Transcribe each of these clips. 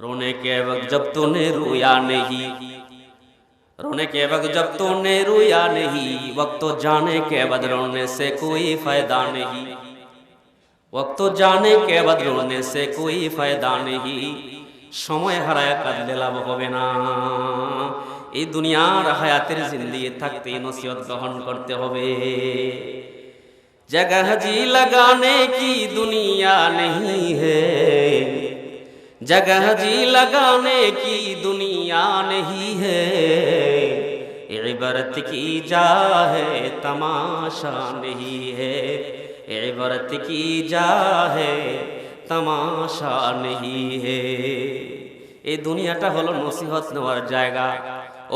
रोने के वक्त जब तूने रोया नहीं, रोने के वक्त जब तूने रोया नहीं, वक्त तो जाने के बाद रोने से कोई फायदा नहीं, वक्त तो जाने के बाद रोने से कोई फायदा नहीं। समय হারায় কাঁদলে লাভ হবে না। এই দুনিয়ার হায়াতের জিন্দেগি থাকতে নসিহত গ্রহণ করতে হবে। जगह जी लगाने की दुनिया नहीं है, जगह जी लगाने की दुनिया नहीं है, इबरत की जा है तमाशा नहीं है, इबरत की जा है तमाशा नहीं है। এই দুনিয়াটা হলো নসিহত নেওয়ার জায়গা।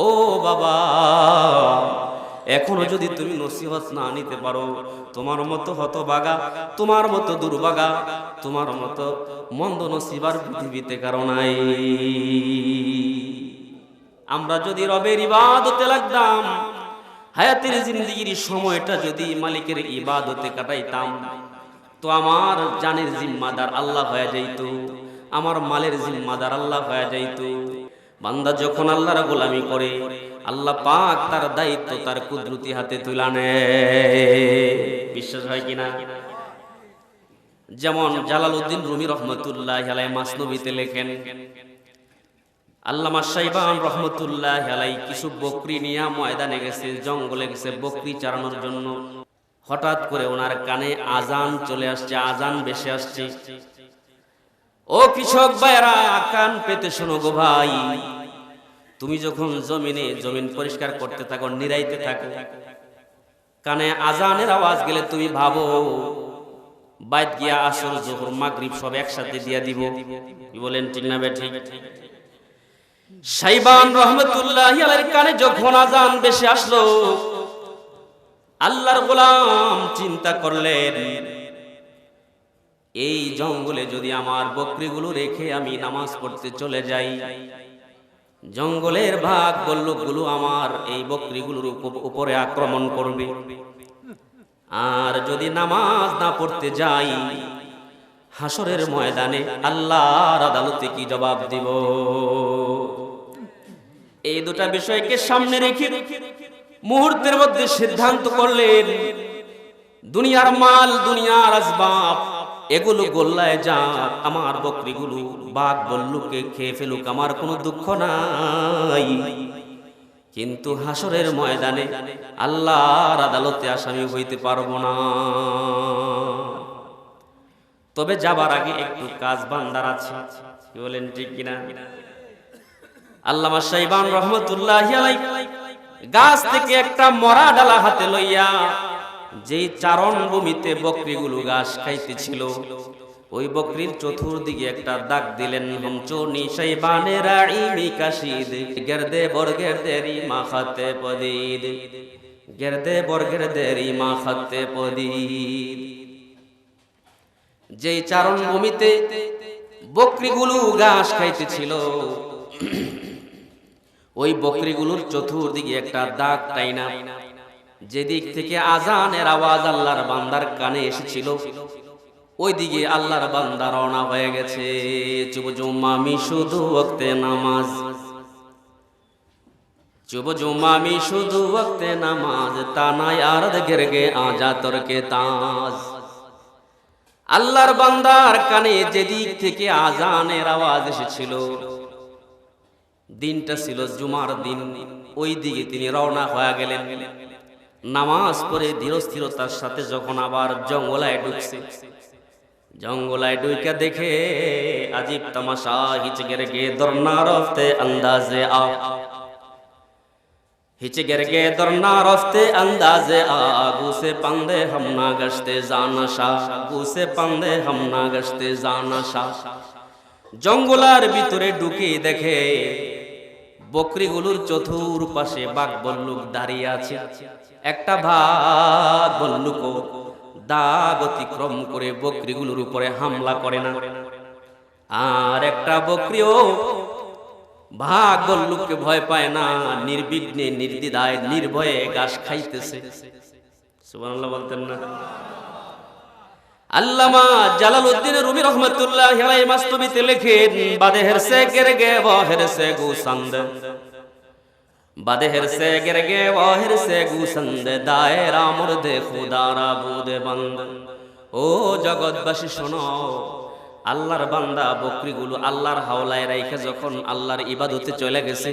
ও বাবা, এখনো যদি তুমি নসিহত না নিতে পারো, তোমার মতো হতভাগা, তোমার মতো দুর্ভাগা, তোমার মতো মন্দ নসিবার পৃথিবীতে কারো নাই। আমরা যদি রবের ইবাদতে লাগতাম, হায়াতের জিন্দেগির সময়টা যদি মালিকের ইবাদতে কাটাইতাম, তো আমার জানের জিম্মাদার আল্লাহ হয়ে যাইত, আমার মালের জিম্মাদার আল্লাহ হয়ে যাইত। বান্দা যখন আল্লাহর গোলামি করে, আল্লাহ পাক তার দায়িত্ব তার কুদরতি হাতে তুলে নেয়। বিশ্বাস হয় কিনা? যেমন জালালউদ্দিন রুমি রহমতুল্লাহ আলাইহি মাসনবীতে লেখেন, আল্লামা শাইবান রহমতুল্লাহ আলাইহি কিছু বকরি নিয়ে ময়দানে গেছে, জঙ্গলে গেছে বকরি চারানোর জন্য। হঠাৎ করে ওনার কানে আজান চলে আসছে, আজান ভেসে আসছে। ও কৃষক ভাইরা, কান পেতে শোনো গো ভাই, তুমি যখন জমিন পরিষ্কার করতে থাকো, নিরাইতে থাকো, কানে আজানের আওয়াজ গেলে তুমি ভাবো বাইত গিয়া আসর জোহর মাগরিব সব একসাথে দিয়া দিব। কি বলেন, ঠিক না বেঠিক? শাইবান রহমতুল্লাহি আলাইহির কানে যখন আজান ভেসে আসলো, আল্লাহর গোলাম চিন্তা করলেন, এই জঙ্গলে যদি আমার বকরিগুলো রেখে আমি নামাজ পড়তে চলে যাই, জঙ্গলের ভাগ বল্লুকগুলো আমার এই বকরিগুলোর উপরে আক্রমণ করবে, আর যদি নামাজ না পড়তে যাই, হাসরের ময়দানে আল্লাহর আদালতে কি জবাব দিব? এই দুটা বিষয়কে সামনে রেখে মুহূর্তের মধ্যে সিদ্ধান্ত করলেন, দুনিয়ার মাল, দুনিয়ার আসবাব এগুলো গোল্লায় যাক, আমার বকরিগুলো বাঘ বল্লুকে খেয়ে ফেলুক, আমার কোনো দুঃখ নাই, কিন্তু হাসরের ময়দানে আল্লাহর আদালতে আসামি হইতে পারবো না। তবে যাবার আগে একটু কাজ বান্দার আছে। কি বলেন, ঠিক কিনা? আল্লামা শাইবান রহমতুল্লাহি আলাইহি গাছ থেকে একটা মরা ডালা হাতে লইয়া যেই চারণ ভূমিতে বকরিগুলো ঘাস খাইতেছিল, ওই বকরির চতুর্দিকে একটা দাগ দিলেন, হমচনি শাইবানে রাঈ মিকাশিদ গেরদে বর্গেরদেরি মাখাতে পদিদ, গেরদে বর্গেরদেরি মাখাতে পদিদ। যেই চারণ ভূমিতে বকরিগুলো ঘাস খাইতেছিল, ওই বকরিগুলোর চতুর্দিকে একটা দাগ টাইনা, যেদিক থেকে আজানের আওয়াজ আল্লাহর বান্দার কানে এসেছিল, ওই দিকে আল্লাহর বান্দা রওনা হয়ে গেছে। চুব জুমামি শুধু ওয়াক্তে নামাজ, চুব জুমামি শুধু ওয়াক্তে নামাজ, তানায় আরদ গেরগে আজা তরকে তাজ। আল্লাহর বান্দার কানে যেদিক থেকে আজানের আওয়াজ এসেছিল, দিনটা ছিল জুমার দিন, ওই দিকে তিনি রওনা হয়ে গেলেন। নামাজ পড়ে ধীরস্থিরতার সাথে যখন আবার জঙ্গলায় ঢুকছে, জঙ্গলায় ঢুকে দেখে আজীব তামাশা, হিচগেরগে দরনা রফতে আন্দাজে আ, হিচগেরগে দরনা রফতে আন্দাজে আ, গুসে পান্দে হামনা গশতে জানাশা, গুসে পান্দে হামনা গশতে জানাশা। জঙ্গলার ভিতরে ঢুকে দেখে বকরিগুলোর চতুর্পাশে বাঘ বল্লুক দাঁড়িয়ে আছে। একটা বাঘ বল্লুক দাগ অতিক্রম করে বকরিগুলোর উপরে হামলা করে না, আর একটা বকরিও বাঘ বল্লুককে ভয় পায় না, নির্বিঘ্নে নির্দ্বিধায় নির্ভয়ে ঘাস খাইতেছে। সুবহানাল্লাহ বলতেন না? আল্লামা জালালউদ্দিন রুমি রহমাতুল্লাহি আলাইহি মাসতুবিতে লেখেন, বাদেহের সে গেরগে বহের সে গুসন্দ, বাদেহের সে গেরগে বহের সে গুসন্দ, দায়রা মুর্দে খুদারা বুদে বন্দ। ও জগৎবাসী শোনো, আল্লাহর বান্দা বকরিগুলো আল্লাহর হাওলায় রাইখে যখন আল্লাহর ইবাদতে চলে গেছে,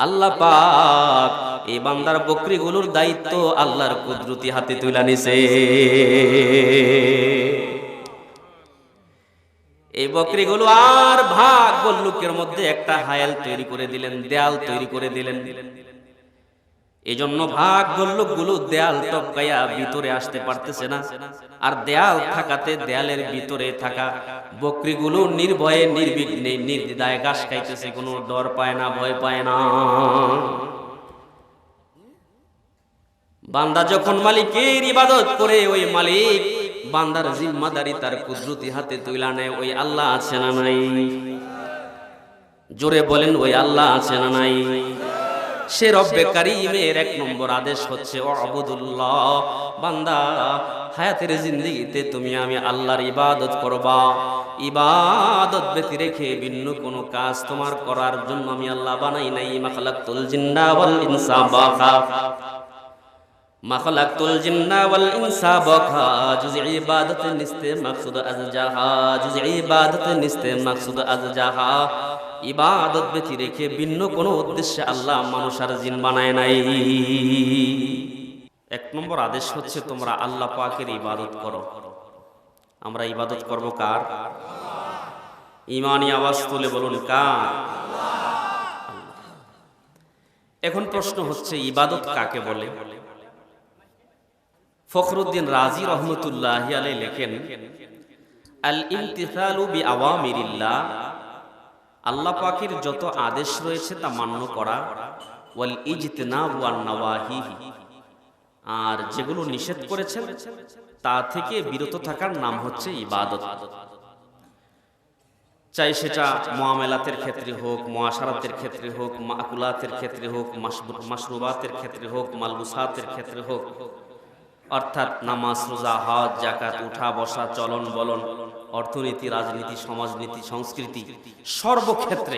আল্লাহ পাক এই বান্দার বকরিগুলোর দায়িত্ব আল্লাহর কুদরতি হাতে তুলে নিছে। এই বকরিগুলো আর ভাগ বল্লুকের মধ্যে একটা হায়াল তৈরি করে দিলেন, দেয়াল তৈরি করে দিলেন। এজন্য ভাগ বল্লুকগুলো দেয়াল টপকাইয়া ভিতরে আসতে পারতেছে না। আর দেয়াল থাকাতে দেয়ালের ভিতরে থাকা বকরিগুলো নির্ভয়ে নির্বিঘ্নে নির্দ্বিধায় ঘাস খাইতেছে, কোনো ডর পায় না, ভয় পায় না। বান্দা যখন মালিকের ইবাদত করে, ওই মালিক বান্দার জিম্মাদারি তার কুদরতি হাতে তুইলা নেয়। ওই আল্লাহ আছে না নাই? জোরে বলেন, ওই আল্লাহ আছে না নাই? সে রব্বে কারীমের এক নম্বর আদেশ হচ্ছে ওয়াবুদুল্লাহ। বান্দা, হায়াতের জিন্দেগিতে তুমি আমি আল্লাহর ইবাদত করবা। ইবাদত ব্যতি রেখে ভিন্ন কোনো কাজ তোমার করার জন্য আমি আল্লাহ বানাই নাই। মা খালাকতুল জিন্না ওয়াল ইনসা বাকা, মা খালাকতুল জিন্না ওয়াল ইনসা বাকা, জুজ ইবাদত নিস্তে মাকসুদ আজ জাহা, জুজ ইবাদত নিস্তে মাকসুদ আজ জাহা। ইবাদত ব্যতি রেখে ভিন্ন কোনো উদ্দেশ্যে আল্লাহ মানুষ আর জিন বানায় নাই। এক নম্বর আদেশ হচ্ছে তোমরা আল্লাহ পাকের ইবাদত করো। আমরা ইবাদত করব কার? ঈমানি আওয়াজ তুলে বলুন, কার? এখন প্রশ্ন হচ্ছে ইবাদত কাকে বলে? ফখরুদ্দিন রাজি রহমতুল্লাহি আলাইহি লেখেন, আল ইমতিসালু বিআওয়ামিরিল্লাহ, আল্লাহ পাকের যত আদেশ রয়েছে তা মান্য করা, ওয়াল ইজতিনাবু আন নাওয়াহিহি, আর যেগুলো নিষেধ করেছেন তা থেকে বিরত থাকার নাম হচ্ছে ইবাদত। চাই সেটা মুআমালাতের ক্ষেত্রে হোক, মুআশারাতের ক্ষেত্রে হোক, মাকুলাতের ক্ষেত্রে হোক, মাশরুবাতের ক্ষেত্রে হোক, মালবুসাতের ক্ষেত্রে হোক, অর্থাৎ নামাজ, রোজা, হজ, যাকাত, উঠা বসা, চলন বলন, অর্থনীতি, রাজনীতি, সমাজনীতি, সংস্কৃতি, সর্বক্ষেত্রে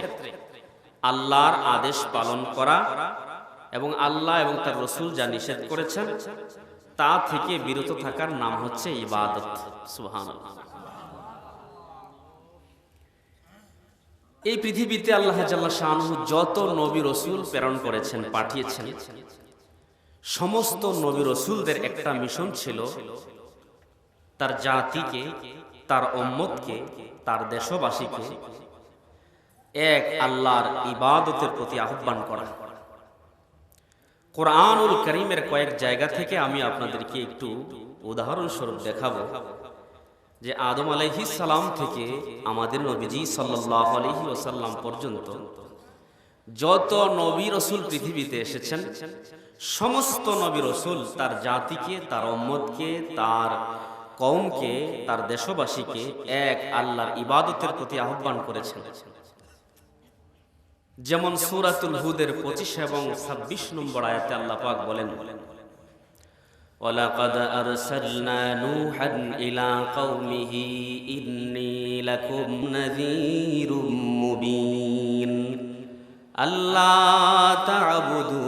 আল্লাহর আদেশ পালন করা এবং আল্লাহ এবং তার রাসূল যা নিষেধ করেছেন তা থেকে বিরত থাকার নাম হচ্ছে ইবাদত। সুবহানাল্লাহ। এই পৃথিবীতে আল্লাহ জাল্লা শাআনহু যত নবী রাসূল প্রেরণ করেছেন, পাঠিয়েছেন, সমস্ত নবী রাসূলদের একটা মিশন ছিল তার জাতিকে, তার উম্মতকে, তার দেশবাসীকে এক আল্লাহর ইবাদতের প্রতি আহ্বান করা। কোরআনুল কারীমের কয়েক জায়গা থেকে আমি আপনাদেরকে একটু উদাহরণস্বরূপ দেখাবো যে আদম আলাইহিস সালাম থেকে আমাদের নবীজি সাল্লাল্লাহু আলাইহি ওয়াসাল্লাম পর্যন্ত যত নবী রাসূল পৃথিবীতে এসেছেন, সমস্ত নবী রাসূল তার জাতিকে, তার উম্মতকে, তার কওমকে, তার দেশবাসীকে এক আল্লাহর ইবাদতের প্রতি আহ্বান করেছেন। যেমন সূরাতুল হুদের 25 এবং 26 নম্বর আয়াতে আল্লাহ পাক বলেন, ওয়ালাকাদ আরসালনা নূহান ইলা কওমিহি ইন্নী লাকুম নাযীরুম মুবিন আল্লা তা'বুদু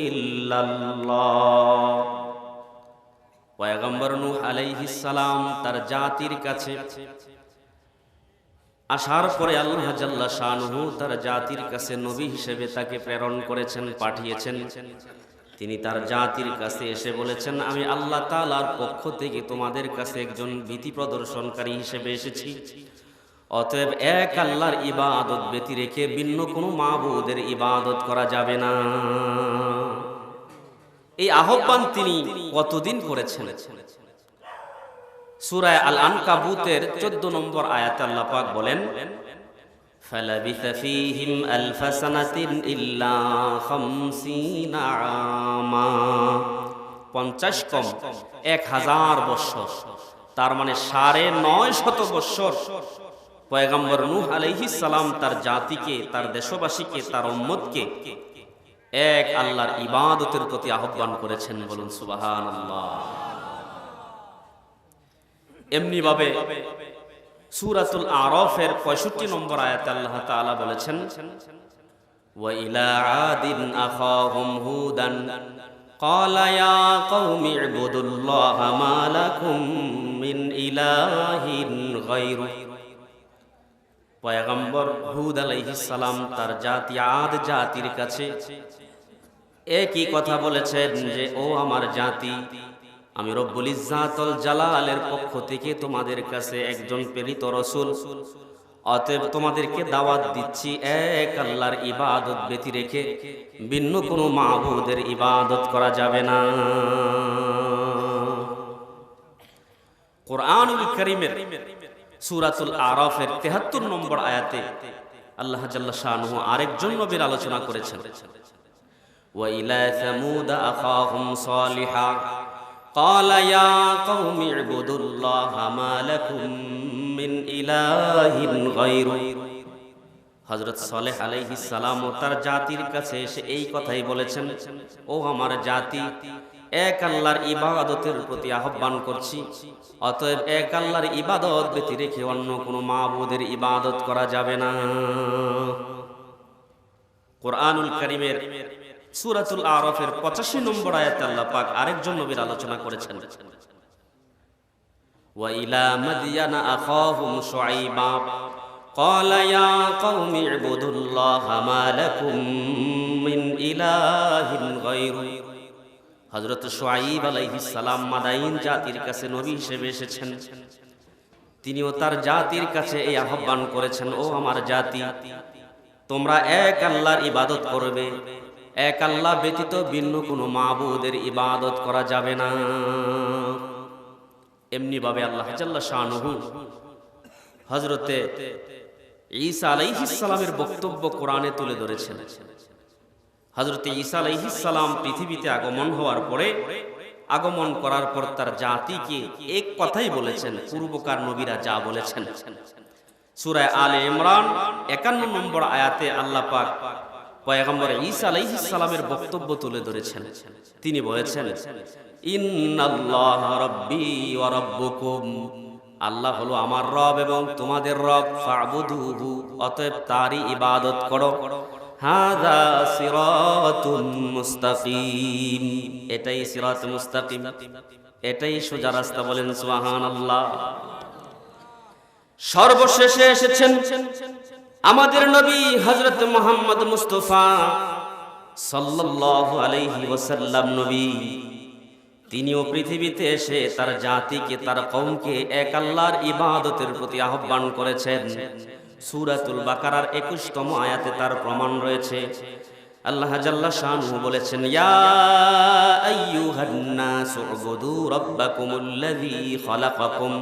ইল্লাল্লাহ। পয়গম্বর নূহ আলাইহিস সালাম তার জাতির কাছে আসার পরে আল্লাহ জাল্লা শাআনহু তার জাতির কাছে নবী হিসেবে তাকে প্রেরণ করেছেন, পাঠিয়েছেন। তিনি তার জাতির কাছে এসে বলেছেন, আমি আল্লাহ তাআলার পক্ষ থেকে তোমাদের কাছে একজন ভীতি প্রদর্শনকারী হিসেবে এসেছি। অতএব এক আল্লাহর ইবাদত ব্যতি রেখে ভিন্ন কোনো মাবুদের ইবাদত করা যাবে না। এই আহ্বান তিনি কতদিন করেছেন? সূরা আল আনকাবুতের 14 নম্বর আয়াতে আল্লাহ পাক বলেন, ফালাবিথা ফীহিম আলফা সানাতিন ইল্লা 50 আমা, 50 কম 1000 বছর, তার মানে 950 বছর পয়গম্বর নূহ আলাইহিস সালাম তার জাতিকে, তার দেশবাসীকে, তার উম্মতকে এক আল্লাহর ইবাদতের প্রতি আহ্বান করেছেন। বলুন সুবহানাল্লাহ। এমনি ভাবে সূরাতুল আরাফের 65 নম্বর আয়াতে আল্লাহ তাআলা বলেছেন, ওয়া ইলা আদিন আখাহুম হুদান ক্বালা ইয়া কওমি ইবুদুল্লাহা মা লাকুম মিন ইলাহিন গায়রু। পয়গম্বর হুদ আলাইহিস সালাম তার জাতি আদ জাতির কাছে একই কথা বলেছেন যে, ও আমার জাতি, আমি রব্বুল ইজ্জাতুল জালালের পক্ষ থেকে তোমাদের কাছে একজন প্রেরিত রাসূল, অতএব তোমাদেরকে দাওয়াত দিচ্ছি এক আল্লাহর ইবাদত ব্যতি রেখে ভিন্ন কোনো মাবুদের ইবাদত করা যাবে না। কোরআনুল কারীমের সূরাতুল আরাফের ৭৩ নম্বর আয়াতে আল্লাহ জাল্লা শানুহু আরেকজন নবীর আলোচনা করেছেন, ওয়া ইলা সামুদ আখাহুম সালিহা ক্বালা ইয়া কওমি ইবুদুল্লাহা মা লাকুম মিন ইলাহিন গায়রু। হযরত সালেহ আলাইহিস সালাম ও তার জাতির কাছে এসে এই কথাই বলেছেন, ও আমার জাতি, এক আল্লাহর ইবাদতের প্রতি আহ্বান করছি, অতএব এক আল্লাহর ইবাদত ব্যতি রেখে অন্য কোনো মাবুদের ইবাদত করা যাবে না। কোরআনুল কারীমের সূরাতুল আরাফের 85 নম্বর আয়াতে আল্লাহ পাক আরেকজন নবীর আলোচনা করেছেন, ওয়া ইলা মাদিয়ানা আখাহুম শুআইবা ক্বালা ইয়া কওমি ইবুদুল্লাহা মা লাকুম মিন ইলাহিন গায়রু। হযরত শুআইব আলাইহিস সালাম মাদাইন জাতির কাছে নবী হিসেবে এসেছেন, তিনিও তার জাতির কাছে এই আহ্বান করেছেন, ও আমার জাতি, তোমরা এক আল্লাহর ইবাদত করবে, এক আল্লাহ ব্যতীত ভিন্ন কোনো মাবুদের ইবাদত করা যাবে না। এমনি ভাবে আল্লাহ জাল্লা শানুহু হযরতে ঈসা আলাইহিস সালামের বক্তব্য কোরআনে তুলে ধরেছেন। হযরতে ঈসা আলাইহিস সালাম পৃথিবীতে আগমন হওয়ার পরে, আগমন করার পর তার জাতিকে এক কথাই বলেছেন, পূর্বকার নবীরা যা বলেছেন। সূরা আলে ইমরান 51 নম্বর আয়াতে আল্লাহ পাক পয়গম্বর ঈসা আলাইহিস সালামের বক্তব্য তুলে ধরেছেন। তিনি বলেছেন, ইন্নাল্লাহা রাব্বি ওয়া রাব্বুকুম, আল্লাহ হলো আমার রব এবং তোমাদের রব, ফা'বুদুহু, অতএব তারই ইবাদত করো, হাযা সিরাতুম মুস্তাকিম, এটাই সিরাত মুস্তাকিম, এটাই সোজা রাস্তা। বলেন সুবহানাল্লাহ। সর্বশেষে এসেছেন আমাদের নবী হযরত মুহাম্মদ মুস্তাফা সাল্লাল্লাহু আলাইহি ওয়াসাল্লাম নবী। তিনিও পৃথিবীতে এসে তার জাতিকে, তার কওমকে এক আল্লাহর ইবাদতের প্রতি আহ্বান করেছেন। সূরাতুল বাকারার 21তম আয়াতে তার প্রমাণ রয়েছে। আল্লাহ জাল্লা শানুহু বলেছেন, ইয়া আইয়ুহান নাসু উবুদু রাব্বাকুমুল্লাযী খালাকাকুম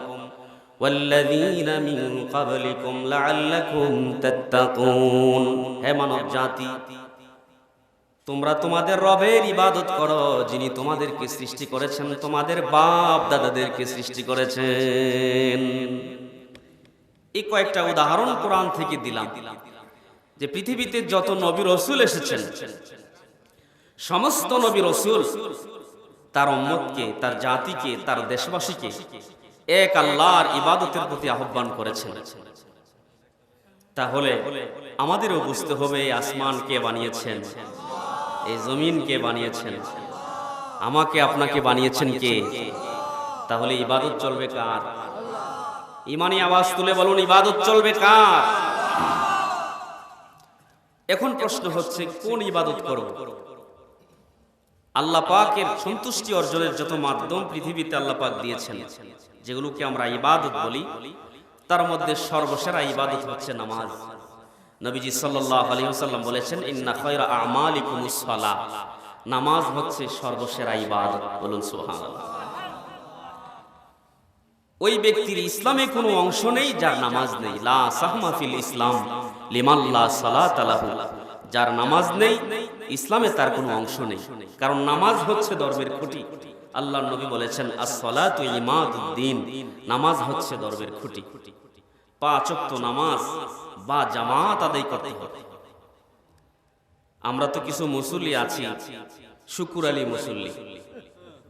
ওয়াল্লাযীনা মিন ক্বাবলিকুম লাআল্লাকুম তাত্তাকুন। হে মানব জাতি, তোমরা তোমাদের রবের ইবাদত করো, যিনি তোমাদেরকে সৃষ্টি করেছেন, তোমাদের বাপ দাদাদেরকে সৃষ্টি করেছেন। এই কয়েকটা উদাহরণ কোরআন থেকে দিলাম যে পৃথিবীতে যত নবী রাসূল এসেছেন, সমস্ত নবী রাসূল তার উম্মতকে, তার জাতিকে, তার দেশবাসীকে এক আল্লাহর ইবাদতের প্রতি আহ্বান করেছেন। তাহলে আমাদেরও বুঝতে হবে এই আসমান কে বানিয়েছেন, এই জমিন কে বানিয়েছেন, আমাকে আপনাকে বানিয়েছেন কে? তাহলে ইবাদত চলবে কার? ইমানি আওয়াজ তুলে বলুন, ইবাদত চলবে কার? এখন প্রশ্ন হচ্ছে, কোন ইবাদত করব? আল্লাহ পাকের সন্তুষ্টি অর্জনের যত মাধ্যম পৃথিবীতে আল্লাহ পাক দিয়েছেন, যেগুলোকে আমরা ইবাদত বলি, তার মধ্যে সর্বসেরা ইবাদত হচ্ছে নামাজ। নবীজি সাল্লাল্লাহু আলাইহি ওয়াসাল্লাম বলেছেন, ইন্না খায়রা আমালিকুমুস সালাহ, নামাজ হচ্ছে সর্বসেরা ইবাদত। বলুন সুবহানাল্লাহ। ওই ব্যক্তির ইসলামে কোনো অংশ নেই যার নামাজ নেই। লা সাহমা ফিল ইসলাম লিমান লা সালাত লাহু, যার নামাজ নেই ইসলামে তার কোনো অংশ নেই, কারণ নামাজ হচ্ছে ধর্মের খুঁটি। আল্লাহর নবী বলেছেন, আস-সালাতু ইমাদুদ্দিন, নামাজ হচ্ছে ধর্মের খুঁটি। 5 ওয়াক্ত নামাজ বা জামাত আদায় করতে হবে। আমরা তো কিছু মুসল্লি আছি, শুকুর আলী মুসল্লি,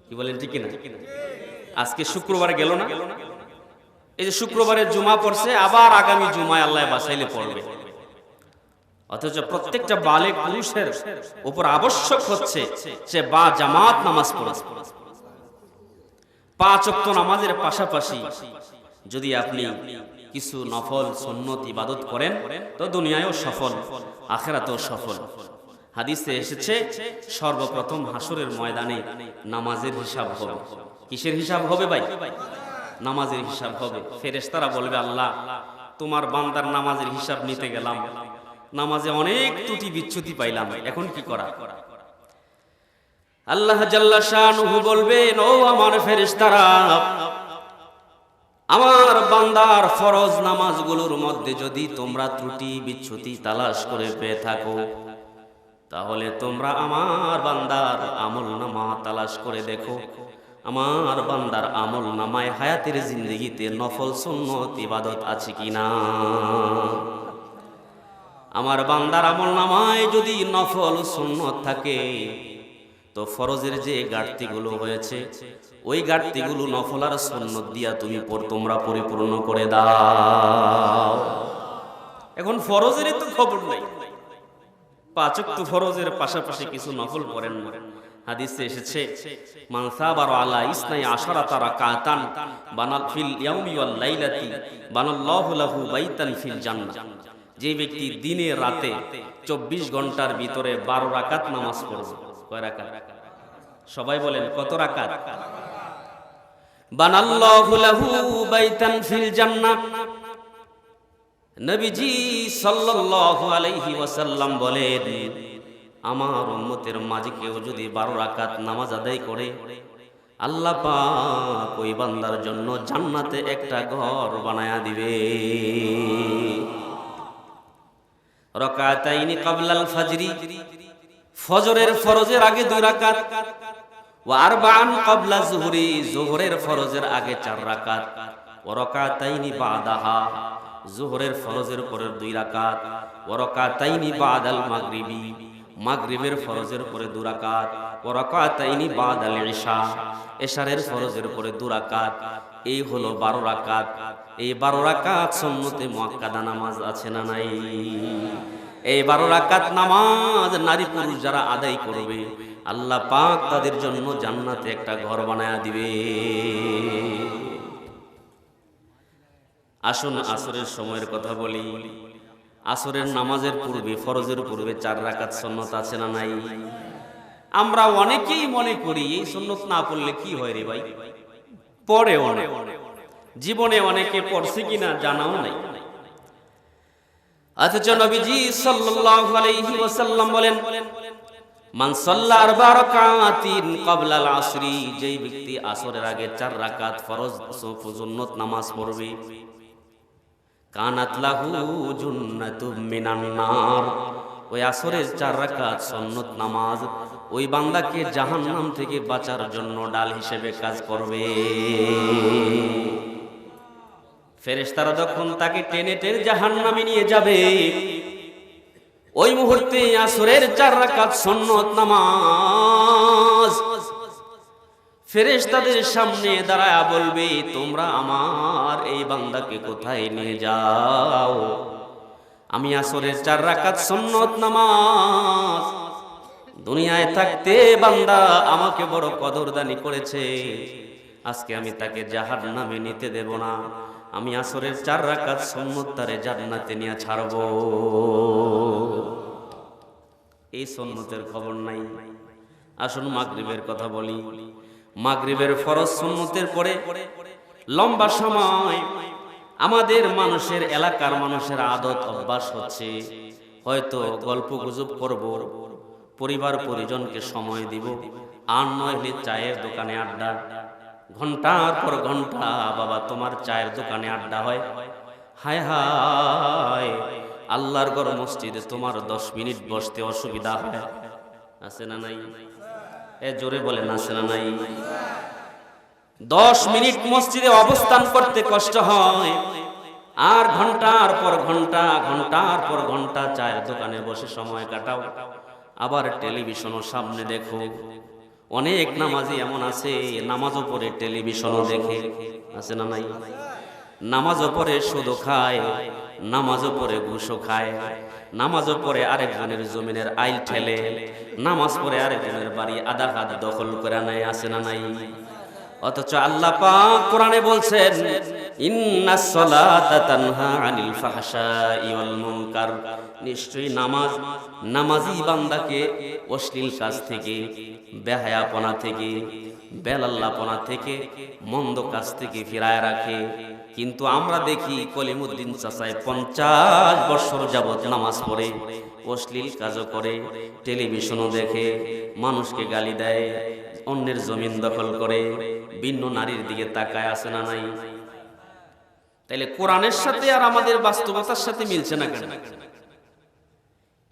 কি বলেন ঠিক না? আজকে শুক্রবার গেল না, এই যে শুক্রবারে জুমা পড়ছে, আবার আগামী জুমায় আল্লাহ বাঁচাইলে পড়বে। অথচ প্রত্যেকটা বালেগ পুরুষের উপর আবশ্যক হচ্ছে সে বা জামাত নামাজ পড়ে। 5 ওয়াক্ত নামাজের পাশাপাশি যদি আপনি কিছু নফল সুন্নত ইবাদত করেন তো দুনিয়ায়ও সফল, আখিরাতেও সফল। হাদিসে এসেছে সর্বপ্রথম হাসরের ময়দানে নামাজের হিসাব হবে। কিসের হিসাব হবে ভাই? নামাজের হিসাব হবে। ফেরেশতারা বলবে, আল্লাহ তোমার বান্দার নামাজের হিসাব নিতে গেলাম, নামাজে অনেক ত্রুটি বিচ্যুতি পাইলাম, এখন কি করা? আল্লাহ জাল্লা শানুহু বলবেন, ও আমার ফেরেশতারা, আমার বান্দার ফরজ নামাজগুলোর মধ্যে যদি তোমরা ত্রুটি বিচ্যুতি তালাশ করে পেয়ে থাকো, তাহলে তোমরা আমার বান্দার আমল নামা তালাশ করে দেখো। আমার বান্দার আমল নামায় হায়াতের জিন্দেগিতে নফল সুন্নত ইবাদত আছে কিনা। আমার বান্দার আমল নামায় যদি নফল সুন্নত থাকে, তো ফরজের যে ঘাটতিগুলো হয়েছে ওই ঘাটতিগুলো নফল আর সুন্নত দিয়া তোমরা পরিপূর্ণ করে দাও। এখন ফরজেরই তো খবর নাই, 5 ওয়াক্ত ফরজের পাশাপাশি কিছু নফল পড়েন না। হাদিসে এসেছে, মান সাবারা আলা ইসনাই আশারাতা রাকাতান বানাল ফিল ইয়াউমি ওয়াল লাইলাতি বানাল্লাহু লাহু বাইতান ফিল জান্নাহ। যে ব্যক্তি দিনে রাতে 24 ঘন্টার ভিতরে 12 রাকাত নামাজ পড়বে। কয় রাকাত? সবাই বলেন কত রাকাত? বানাল্লাহু লাহু বাইতান ফিল জান্নাহ। নবীজি সাল্লাল্লাহু আলাইহি ওয়াসাল্লাম বলেন, আমার উম্মতের মাঝে কেউ যদি 12 রাকাত নামাজ আদায় করে, আল্লাহ পাক ওই বান্দার জন্য জান্নাতে একটা ঘর বানায়া দিবে। রাকাতাইনি ক্বাবলাল ফাজরি, ফজরের ফরজের আগে 2 রাকাত। ওয়া আরবাআন ক্বাবলা যুহরি, যোহরের ফরজের আগে 4 রাকাত। ওয়া রাকাতাইনি বাদাহা, যোহরের ফরজের পরে 2 রাকাত। ওয়া রাকাতাইনি বাদাল মাগরিবি, মাগরিবের ফরজের পরে 2 রাকাত। ওয়া রাকাতাইনি বাদাল ইশা, ইশারের ফরজের পরে 2 রাকাত। এই হলো 12 রাকাত। এই 12 রাকাত সুন্নতে মুআক্কাদা নামাজ আছে না নাই? এই 12 রাকাত নামাজ নারী পুরুষ যারা আদায় করবে, আল্লাহ পাক তাদের জন্য জান্নাতে একটা ঘর বানায়া দিবে। আসুন আসরের সময়ের কথা বলি। আসরের নামাজের পূর্বে, ফরজের পূর্বে 4 রাকাত সুন্নত আছে না নাই? আমরা অনেকেই মনে করি এই সুন্নত না পড়লে কি হয় রে ভাই, পড়েও না, জীবনে অনেকে পড়ছে কিনা জানাও নাই। অথচ নবীজি সাল্লাল্লাহু আলাইহি ওয়াসাল্লাম বলেন, মান সাল্লা 4 রাকাতিন ক্বাবলাল আসরি, যেই ব্যক্তি আসরের আগে 4 রাকাত ফরজ সুন্নত নামাজ পড়বে, কানাত লাহু জান্নাতুম মিনান নার, ওই আসরের 4 রাকাত সুন্নত নামাজ ওই বান্দাকে জাহান্নাম থেকে বাঁচার জন্য ডাল হিসেবে কাজ করবে। ফেরেশতারা যখন তাকে টেনে টেনে জাহান্নামে নিয়ে যাবে, ওই মুহূর্তে আসরের 4 রাকাত সুন্নত নামাজ ফেরেশতাদের সামনে দাঁড়ায়া বলবে, তোমরা আমার এই বান্দাকে কোথায় নিয়ে যাও? আমি আসরের 4 রাকাত সুন্নত নামাজ দুনিয়ায় থাকতে বান্দা আমাকে বড় কদরদানি করেছে, আজকে আমি তাকে জাহান্নামে নিতে দেব না, আমি আসরের 4 রাকাত সুন্নত তারে জান্নাতে নিয়ে ছাড়ব। এই সুন্নতের খবর নাই। আসুন মাগরিবের কথা বলি। মাগরিবের ফরজ সুন্নতের পরে লম্বা সময় আমাদের মানুষের, এলাকার মানুষের আদত অভ্যাস হচ্ছে, হয়তো গল্প গুজব করব, পরিবার পরিজনকে সময় দিব, আর নয় হলে চায়ের দোকানে আড্ডা। ঘন্টার পর ঘন্টা বাবা তোমার চায়ের দোকানে আড্ডা হয়। হায় হায়, আল্লাহর ঘর মসজিদে তোমার 10 মিনিট বসতে অসুবিধা হয়, আছে না নাই? এ জোরে বলেন, আছে না নাই? 10 মিনিট মসজিদে অবস্থান করতে কষ্ট হয়, আর ঘন্টার পর ঘন্টা, ঘন্টার পর ঘন্টা চায়ের দোকানে বসে সময় কাটাও। আবার টেলিভিশনও সামনে দেখো। অনেক নামাজি এমন আছে নামাজও পড়ে টেলিভিশনও দেখে, আছে না নাই? নামাজও পড়ে সুদও খায়, নামাজও পড়ে ঘুষও খায়, নামাজও পড়ে আরেকজনের জমিনের আইল ঠেলে, নামাজ পড়ে আরেকজনের বাড়ি আধা হাত দখল করে নেয়, আছে না নাই? অথচ আল্লাহ পাক কোরআনে বলছেন ইন্নাস সালাতা তানহা আনিল ফাহশাই ওয়াল মুনকার, নিশ্চয়ই নামাজ নামাজি বান্দাকে অশ্লীল কাজ থেকে, বেহায়াপনা থেকে, বেলাল্লাপনা থেকে, মন্দ কাজ থেকে ফিরায় রাখে। কিন্তু আমরা দেখি কলিমুদ্দিন চাচায় 50 বছর যাবত নামাজ পড়ে, অশ্লীল কাজও করে, টেলিভিশনও দেখে, মানুষকে গালি দেয়, অন্যের জমিন দখল করে, ভিন্ন নারীর দিকে তাকায়, আছে না নাই? তাইলে কোরআনের সাথে আর আমাদের বাস্তবতার সাথে মিলছে না কেন?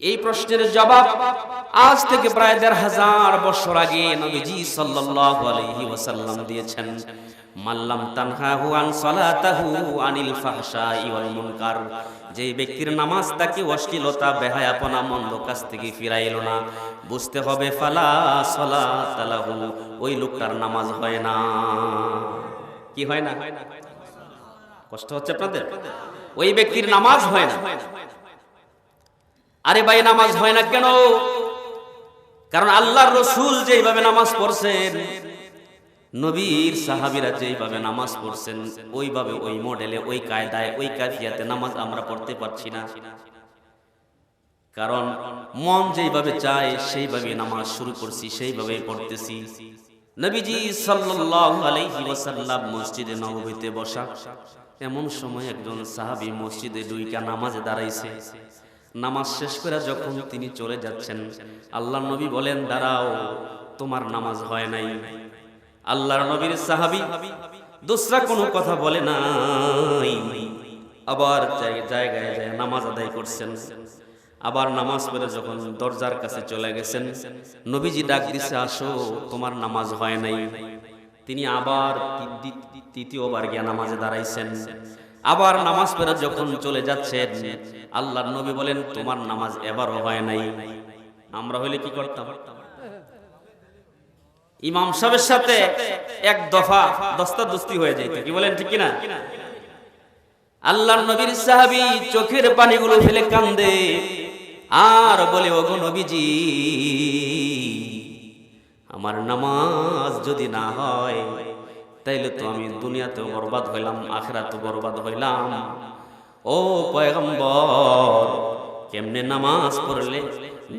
এই প্রশ্নের জবাব আজ থেকে প্রায় 1500 বছর আগে নবীজি সাল্লাল্লাহু আলাইহি ওয়াসাল্লাম দিয়েছেন। মাল্লাম তানহাহু আন সালাতাহু আনিল ফাহশাই ওয়াল মুনকার, যে ব্যক্তির নামাজ তাকে অশ্লীলতা, বেহায়াপনা, মন্দ কাজ থেকে ফিরাইল না, বুঝতে হবে ফালা সালাত লাহু, ওই লোকটার নামাজ হয় না। কি হয় না? কষ্ট হচ্ছে আপনাদের? ওই ব্যক্তির নামাজ হয় না। আরে ভাই, নামাজ হয় না কেন? কারণ আল্লাহর রাসূল যেইভাবে নামাজ পড়ছেন, নবীর সাহাবীরা যেইভাবে নামাজ পড়ছেন, ওইভাবে, ওই মডেলে, ওই কায়দায়, ওই কাফিয়াতে নামাজ আমরা পড়তে পারছি না। কারণ মন যেইভাবে চায় সেইভাবে নামাজ শুরু করছি, সেইভাবেই পড়তেছি। নবীজি সাল্লাল্লাহু আলাইহি ওয়াসাল্লাম মসজিদে নববীতে বসা, এমন সময় একজন সাহাবী মসজিদে ঢুইকা নামাজে দাঁড়াইছে। নামাজ শেষ করে যখন তিনি চলে যাচ্ছেন, আল্লাহর নবী বলেন, দাঁড়াও, তোমার নামাজ হয় নাই। আল্লাহর নবীর সাহাবী দুসরা কোনো কথা বলে নাই, আবার জায়গায় যায় নামাজ আদায় করছেন। আবার নামাজ পড়ে যখন দরজার কাছে চলে গেছেন, নবীজি ডাক দিছে, আসো, তোমার নামাজ হয় নাই। তিনি আবার তৃতীয়বার গিয়ে নামাজে দাঁড়াইছেন। আবার নামাজ পড়ে যখন চলে যাচ্ছেন, আল্লাহর নবী বলেন, তোমার নামাজ এবারও হয় নাই। আমরা হইলে কি করতাম? ইমাম সাহেবের সাথে এক দফা দস্তাদস্তি হয়ে যেত, কি বলেন, ঠিক কিনা? আল্লাহর নবীর সাহাবী চোখের পানিগুলো ফেলে কান্দে আর বলে, ওগো নবীজি, আমার নামাজ যদি না হয় তাইলে তো আমি দুনিয়াতেও বরবাদ হইলাম, আখিরাতেও বরবাদ হইলাম। ও পয়গম্বর, কেমনে নামাজ পড়লে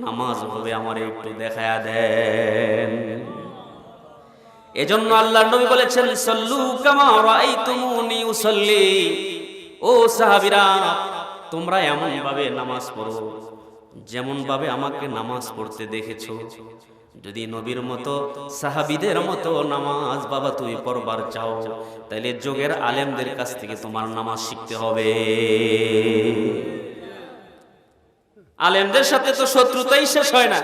নামাজ হবে আমার একটু দেখায়া দেন। এজন্য আল্লাহর নবী বলেছেন, সাল্লু কামা রাআইতুমুনি উসাল্লি, ও সাহাবীরা, তোমরা এমন ভাবে নামাজ পড়ো যেমন ভাবে আমাকে নামাজ পড়তে দেখেছো। যদি নবীর মতো, সাহাবীদের মতো নামাজ বাবা তুমি পড়বার চাও, তাহলে যুগের আলেমদের কাছ থেকে তোমার নামাজ শিখতে হবে। আলেমদের সাথে তো শত্রুতাই শেষ হয় না।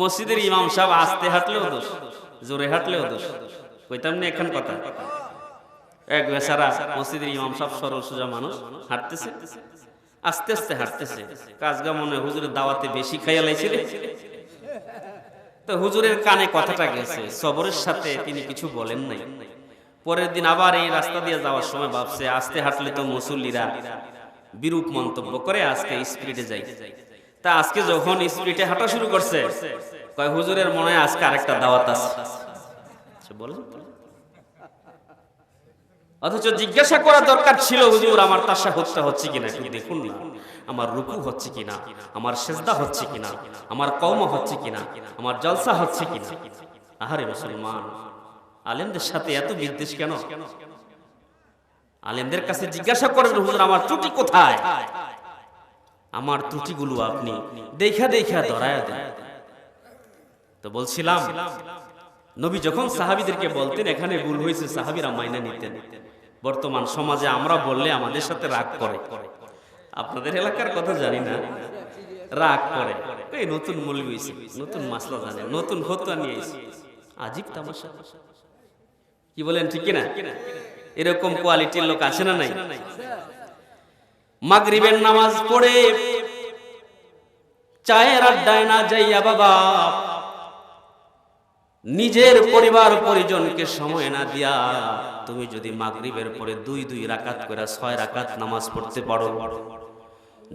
মসজিদের ইমাম সাহেব আস্তে হাঁটলেও দোষ, জোরে হাঁটলেও দোষ। কইতাম না এখন কথা? এক বেচারা মসজিদের ইমাম সাহেব সরল সোজা মানুষ, হাঁটতেছে, আস্তে আস্তে হাঁটতেছে। কাজগা মনে হুজুরের দাওয়াতে বেশি খাইয়া লাইছিল, তো হুজুরের কানে কথাটা গেছে, সবরের সাথে তিনি কিছু বলেন নাই। পরের দিন আবার এই রাস্তা দিয়ে যাওয়ার সময় ভাবছে, আস্তে হাঁটলে তো মুসল্লিরা বিরূপ মন্তব্য করে, আজকে স্পিডে যাই। তা আজকে যখন স্পিডে হাঁটা শুরু করছে, কয় হুজুরের মনে হয় আজকে আরেকটা দাওয়াত আছে। বলেন, অথচ জিজ্ঞাসা করা দরকার ছিল, হুজুর আমার তাশাহুদটা হচ্ছে কিনা একটু দেখুন না, আমার রুকু হচ্ছে কিনা, আমার সিজদা হচ্ছে কিনা, আমার কওমা হচ্ছে কিনা, আমার জলসা হচ্ছে কিনা। আহারে মুসলমান, আলেমদের সাথে এত বিদ্বেষ কেন? আলেমদের কাছে জিজ্ঞাসা করেন, হুজুর আমার ত্রুটি কোথায়? আমার ত্রুটিগুলো আপনি দেখা দেখা ধরায়া দেন। তো বলছিলাম, নবী যখন সাহাবীদেরকে বলতেন এখানে ভুল হয়েছে, সাহাবীরা মাইনা নিতেন। বর্তমান সমাজে আমরা বললে আমাদের সাথে রাগ করে। আপনাদের এলাকার কথা জানি না, রাগ করে, এই নতুন মৌলবী হইছে, নতুন মাসলা জানে, নতুন ফতোয়া নিয়ে আইছে, আজীব তামাশা। কি বলেন, ঠিক কিনা? এরকম কোয়ালিটির লোক আছে না নাই? মাগরিবের নামাজ পড়ে চায়ের আড্ডায় না যাইয়া বাবা নিজের পরিবার পরিজনকে সময় না দিয়া তুমি যদি মাগরিবের পরে দুই রাকাত করে 6 রাকাত নামাজ পড়তে পারো,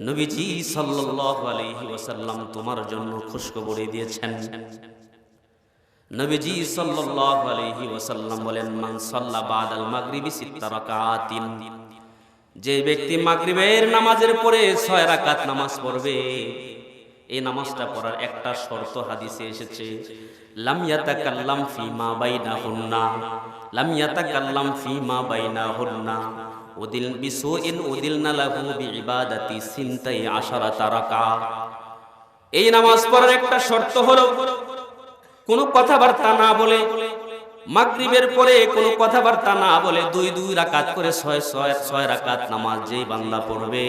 নবীজি সাল্লাল্লাহু আলাইহি ওয়াসাল্লাম তোমার জন্য খুশখবরি দিয়েছেন। নবীজি সাল্লাল্লাহু আলাইহি ওয়াসাল্লাম বলেন, মান সাল্লা বাদাল মাগরিবি 6 রাকাতিন, যে ব্যক্তি মাগরিবের নামাজের পরে 6 রাকাত নামাজ পড়বে, এই নামাজটা পড়ার একটা শর্ত হাদিসে এসেছে, লাম ইয়াতাকাল্লাম ফিমা বাইনাহুন্না, লাম ইয়াতাকাল্লাম ফিমা বাইনাহুন্না উদিল বিসুইন উদিলনা লাহু বিইবাদাতি সিনতাই আশারাতা রাকা। এই নামাজ পড়ার একটা শর্ত হলো কোনো কথাবার্তা না বলে, মাগরিবের পরে কোনো কথাবার্তা না বলে দুই রাকাত করে 6 রাকাত নামাজ যেই বান্দা পড়বে,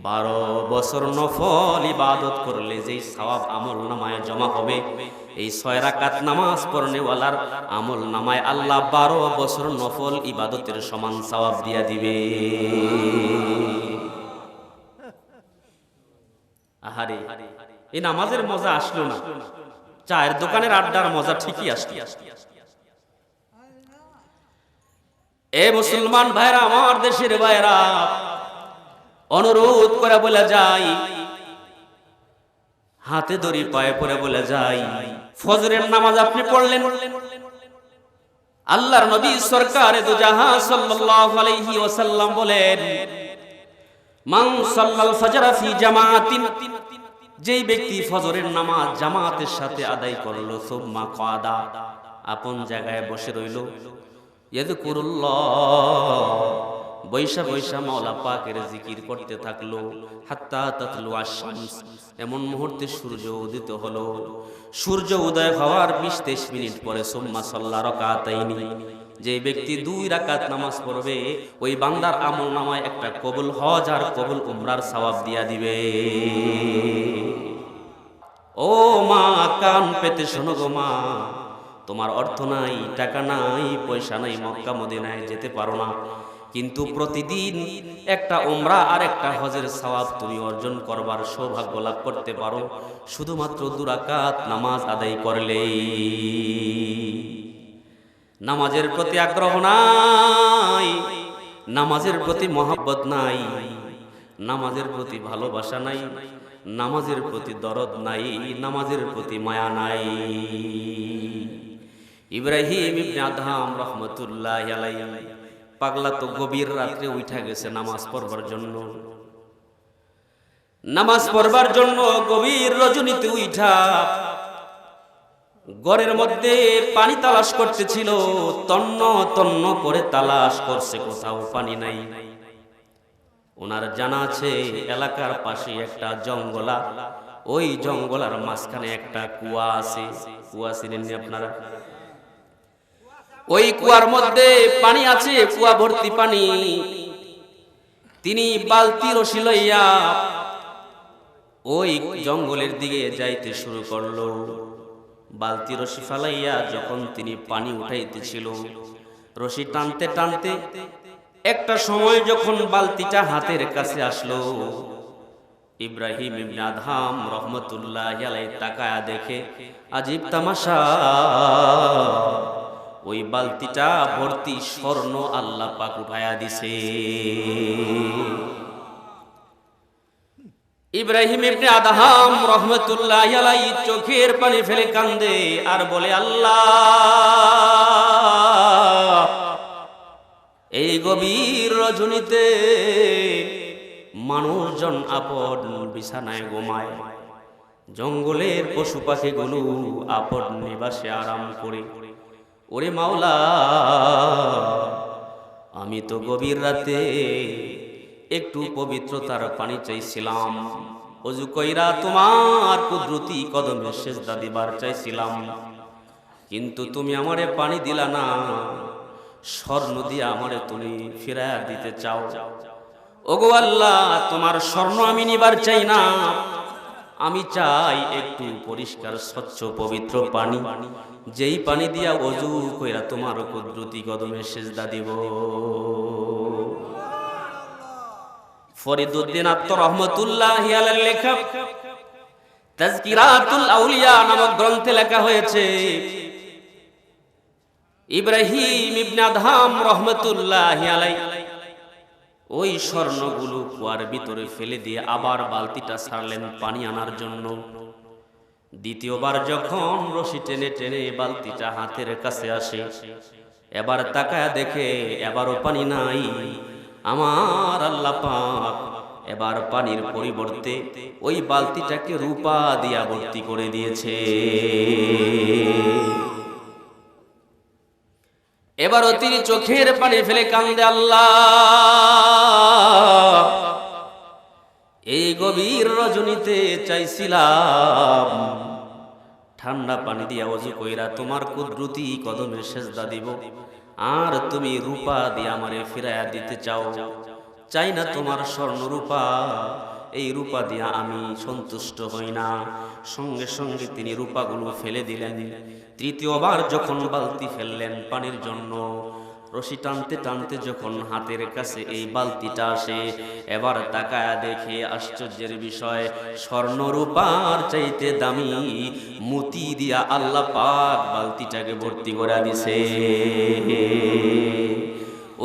12 বছর নফল ইবাদত করলে যেই সওয়াব আমল নামায় জমা হবে, এই 6 রাকাত নামাজ পড়নেওয়ালার আমল নামায় আল্লাহ 12 বছর নফল ইবাদতের সমান সওয়াব দিয়া দিবে। আহারে, এই নামাজের মজা আসলো না, চায়ের দোকানের আড্ডার মজা ঠিকই আসলো। এ মুসলমান ভাইরা, আমার দেশের ভাইরা, অনুরোধ করে বলে যাই, হাতে দড়ি পায়ে পড়ে বলে যাই, ফজরের নামাজ আপনি পড়লেন, আল্লাহর নবী সরকারে দু জাহান সাল্লাল্লাহু আলাইহি ওয়াসাল্লাম বলেন, মান সাল্লাল ফজর ফি জামাতিন, যেই ব্যক্তি ফজরের নামাজ জামাতের সাথে আদায় করলো, সুম্মা কাদা, আপন জায়গায় বসে রইল, ইয়াযকুরুল্লাহ, বৈশা বৈশা মাওলা পাকের জিকির করতে থাকলো, হাত্তা তাতলু আশ-শামস, এমন মুহূর্তে সূর্য উদিত হলো, সূর্য উদয় হওয়ার 20-23 মিনিট পরে সুম্মা সাল্লা রাকাতাইনি, যে ব্যক্তি 2 রাকাত নামাজ পড়বে, ওই বান্দার আমল নামায় একটা কবুল হজ আর কবুল উমরার সওয়াব দিয়া দিবে। ও মা, কান পেতে শোনো গো মা, তোমার অর্থ নাই, টাকা নাই, পয়সা নাই, মক্কা মদিনায় যেতে পারো না, কিন্তু প্রতিদিন একটা উমরা আর একটা হজের সওয়াব তুমি অর্জন করবার সৌভাগ্য লাভ করতে পারো শুধুমাত্র 2 রাকাত নামাজ আদায় করলেই। নামাজের প্রতি আগ্রহ নাই, নামাজের প্রতি মহব্বত নাই, নামাজের প্রতি ভালোবাসা নাই, নামাজের প্রতি দরদ নাই, নামাজের প্রতি মায়া নাই। ইব্রাহিম ইবনে আদহাম রহমতুল্লাহি আলাইহি পাগলা তো গভীর রাত্রে উঠা গেছে নামাজ পড়বার জন্য, নামাজ পড়বার জন্য গভীর রজনীতে উঠা ঘরের মধ্যে পানি তালাশ করতেছিল, তন্ন তন্ন করে তালাশ করছে, কোথাও পানি নাই। ওনার জানা আছে এলাকার পাশে একটা জঙ্গলা, ওই জঙ্গলার মাঝখানে একটা কুয়া আছে, কুয়া চিনেন আপনারা? ওই কুয়ার মধ্যে পানি আছে, কুয়া ভর্তি পানি। তিনি বালতি রশি লইয়া ওই জঙ্গলের দিকে যাইতে শুরু করলো। বালতি রশি ফালাইয়া যখন তিনি পানি উঠাইতেছিল, রশি টানতে টানতে একটা সময় যখন বালতিটা হাতের কাছে আসলো, ইব্রাহিম ইবনে আদহাম রহমতুল্লাহি আলাইহি তাকায়া দেখে আজীব তামাশা, ওই বালতিটা ভর্তি স্বর্ণ আল্লাহ পাক উঠায়া দিছে। ইব্রাহিম ইবনে আদহাম রহমতুল্লাহি আলাইহি চোখের পানি ফেলে কান্দে আর বলে, আল্লাহ, এই গভীর রজনীতে মানুষজন আপন বিছানায় ঘুমায়, জঙ্গলের পশু পাখিগুলো আপন নিবাসে আরাম করে। ওরে মাওলা, আমি তো গভীর রাতে একটু পবিত্রতার পানি চাইছিলাম, ওযু কইরা তোমার কুদরতি কদমে সেজদা দিবার চাইছিলাম, কিন্তু তুমি আমারে পানি দিলা না, স্বর্ণ দিয়ে আমারে তুমি ফিরায়া দিতে চাও। ওগো আল্লাহ, তোমার স্বর্ণ আমি নিবার চাই না, আমি চাই একটু পরিষ্কার স্বচ্ছ পবিত্র পানি, যেই পানি দিয়া ওযু কইরা তোমার কুদরতি কদমে সেজদা দিব। ফরিদউদ্দিন আত্মা রহমতুল্লাহি আলাইহি লেখা তাজকিরাতুল আউলিয়া নামক গ্রন্থে লেখা হয়েছে, ইব্রাহিম ইবনে আদহাম রহমতুল্লাহি আলাইহি ওই স্বর্ণগুলো কুয়ার ভিতরে ফেলে দিয়ে আবার বালতিটা ছাড়লেন পানি আনার জন্য। দ্বিতীয়বার যখন রশি টেনে টেনে বালতিটা হাতের কাছে আসে, এবার তাকায় দেখে এবারও পানি নাই। আমার আল্লাহ পাক এবার পানির পরিবর্তে ওই বালতিটাকে রূপা দিয়া ভর্তি করে দিয়েছে। এবারও তিনি চোখের পানি ফেলে কান্দে, আল্লাহ এই গভীর রজনীতে চাইছিলাম ঠান্ডা পানি দিয়া ওযু কইরা তোমার কুদরতি কদমে সেজদা দিব, আর তুমি রূপা দিয়ে আমারে ফিরাইয়া দিতে চাও। চাই না তোমার স্বর্ণ রূপা, এই রূপা দিয়া আমি সন্তুষ্ট হই না। সঙ্গে সঙ্গে তিনি রূপাগুলো ফেলে দিলেন। তৃতীয়বার যখন বালতি ফেললেন পানির জন্য, রশি টানতে টানতে যখন হাতের কাছে এই বালতিটা আসে, এবার তাকায়া দেখে আশ্চর্যের বিষয়, স্বর্ণ রূপার চাইতে দামি মতি দিয়া আল্লাহ পাক বালতিটাকে ভর্তি করে দিছে।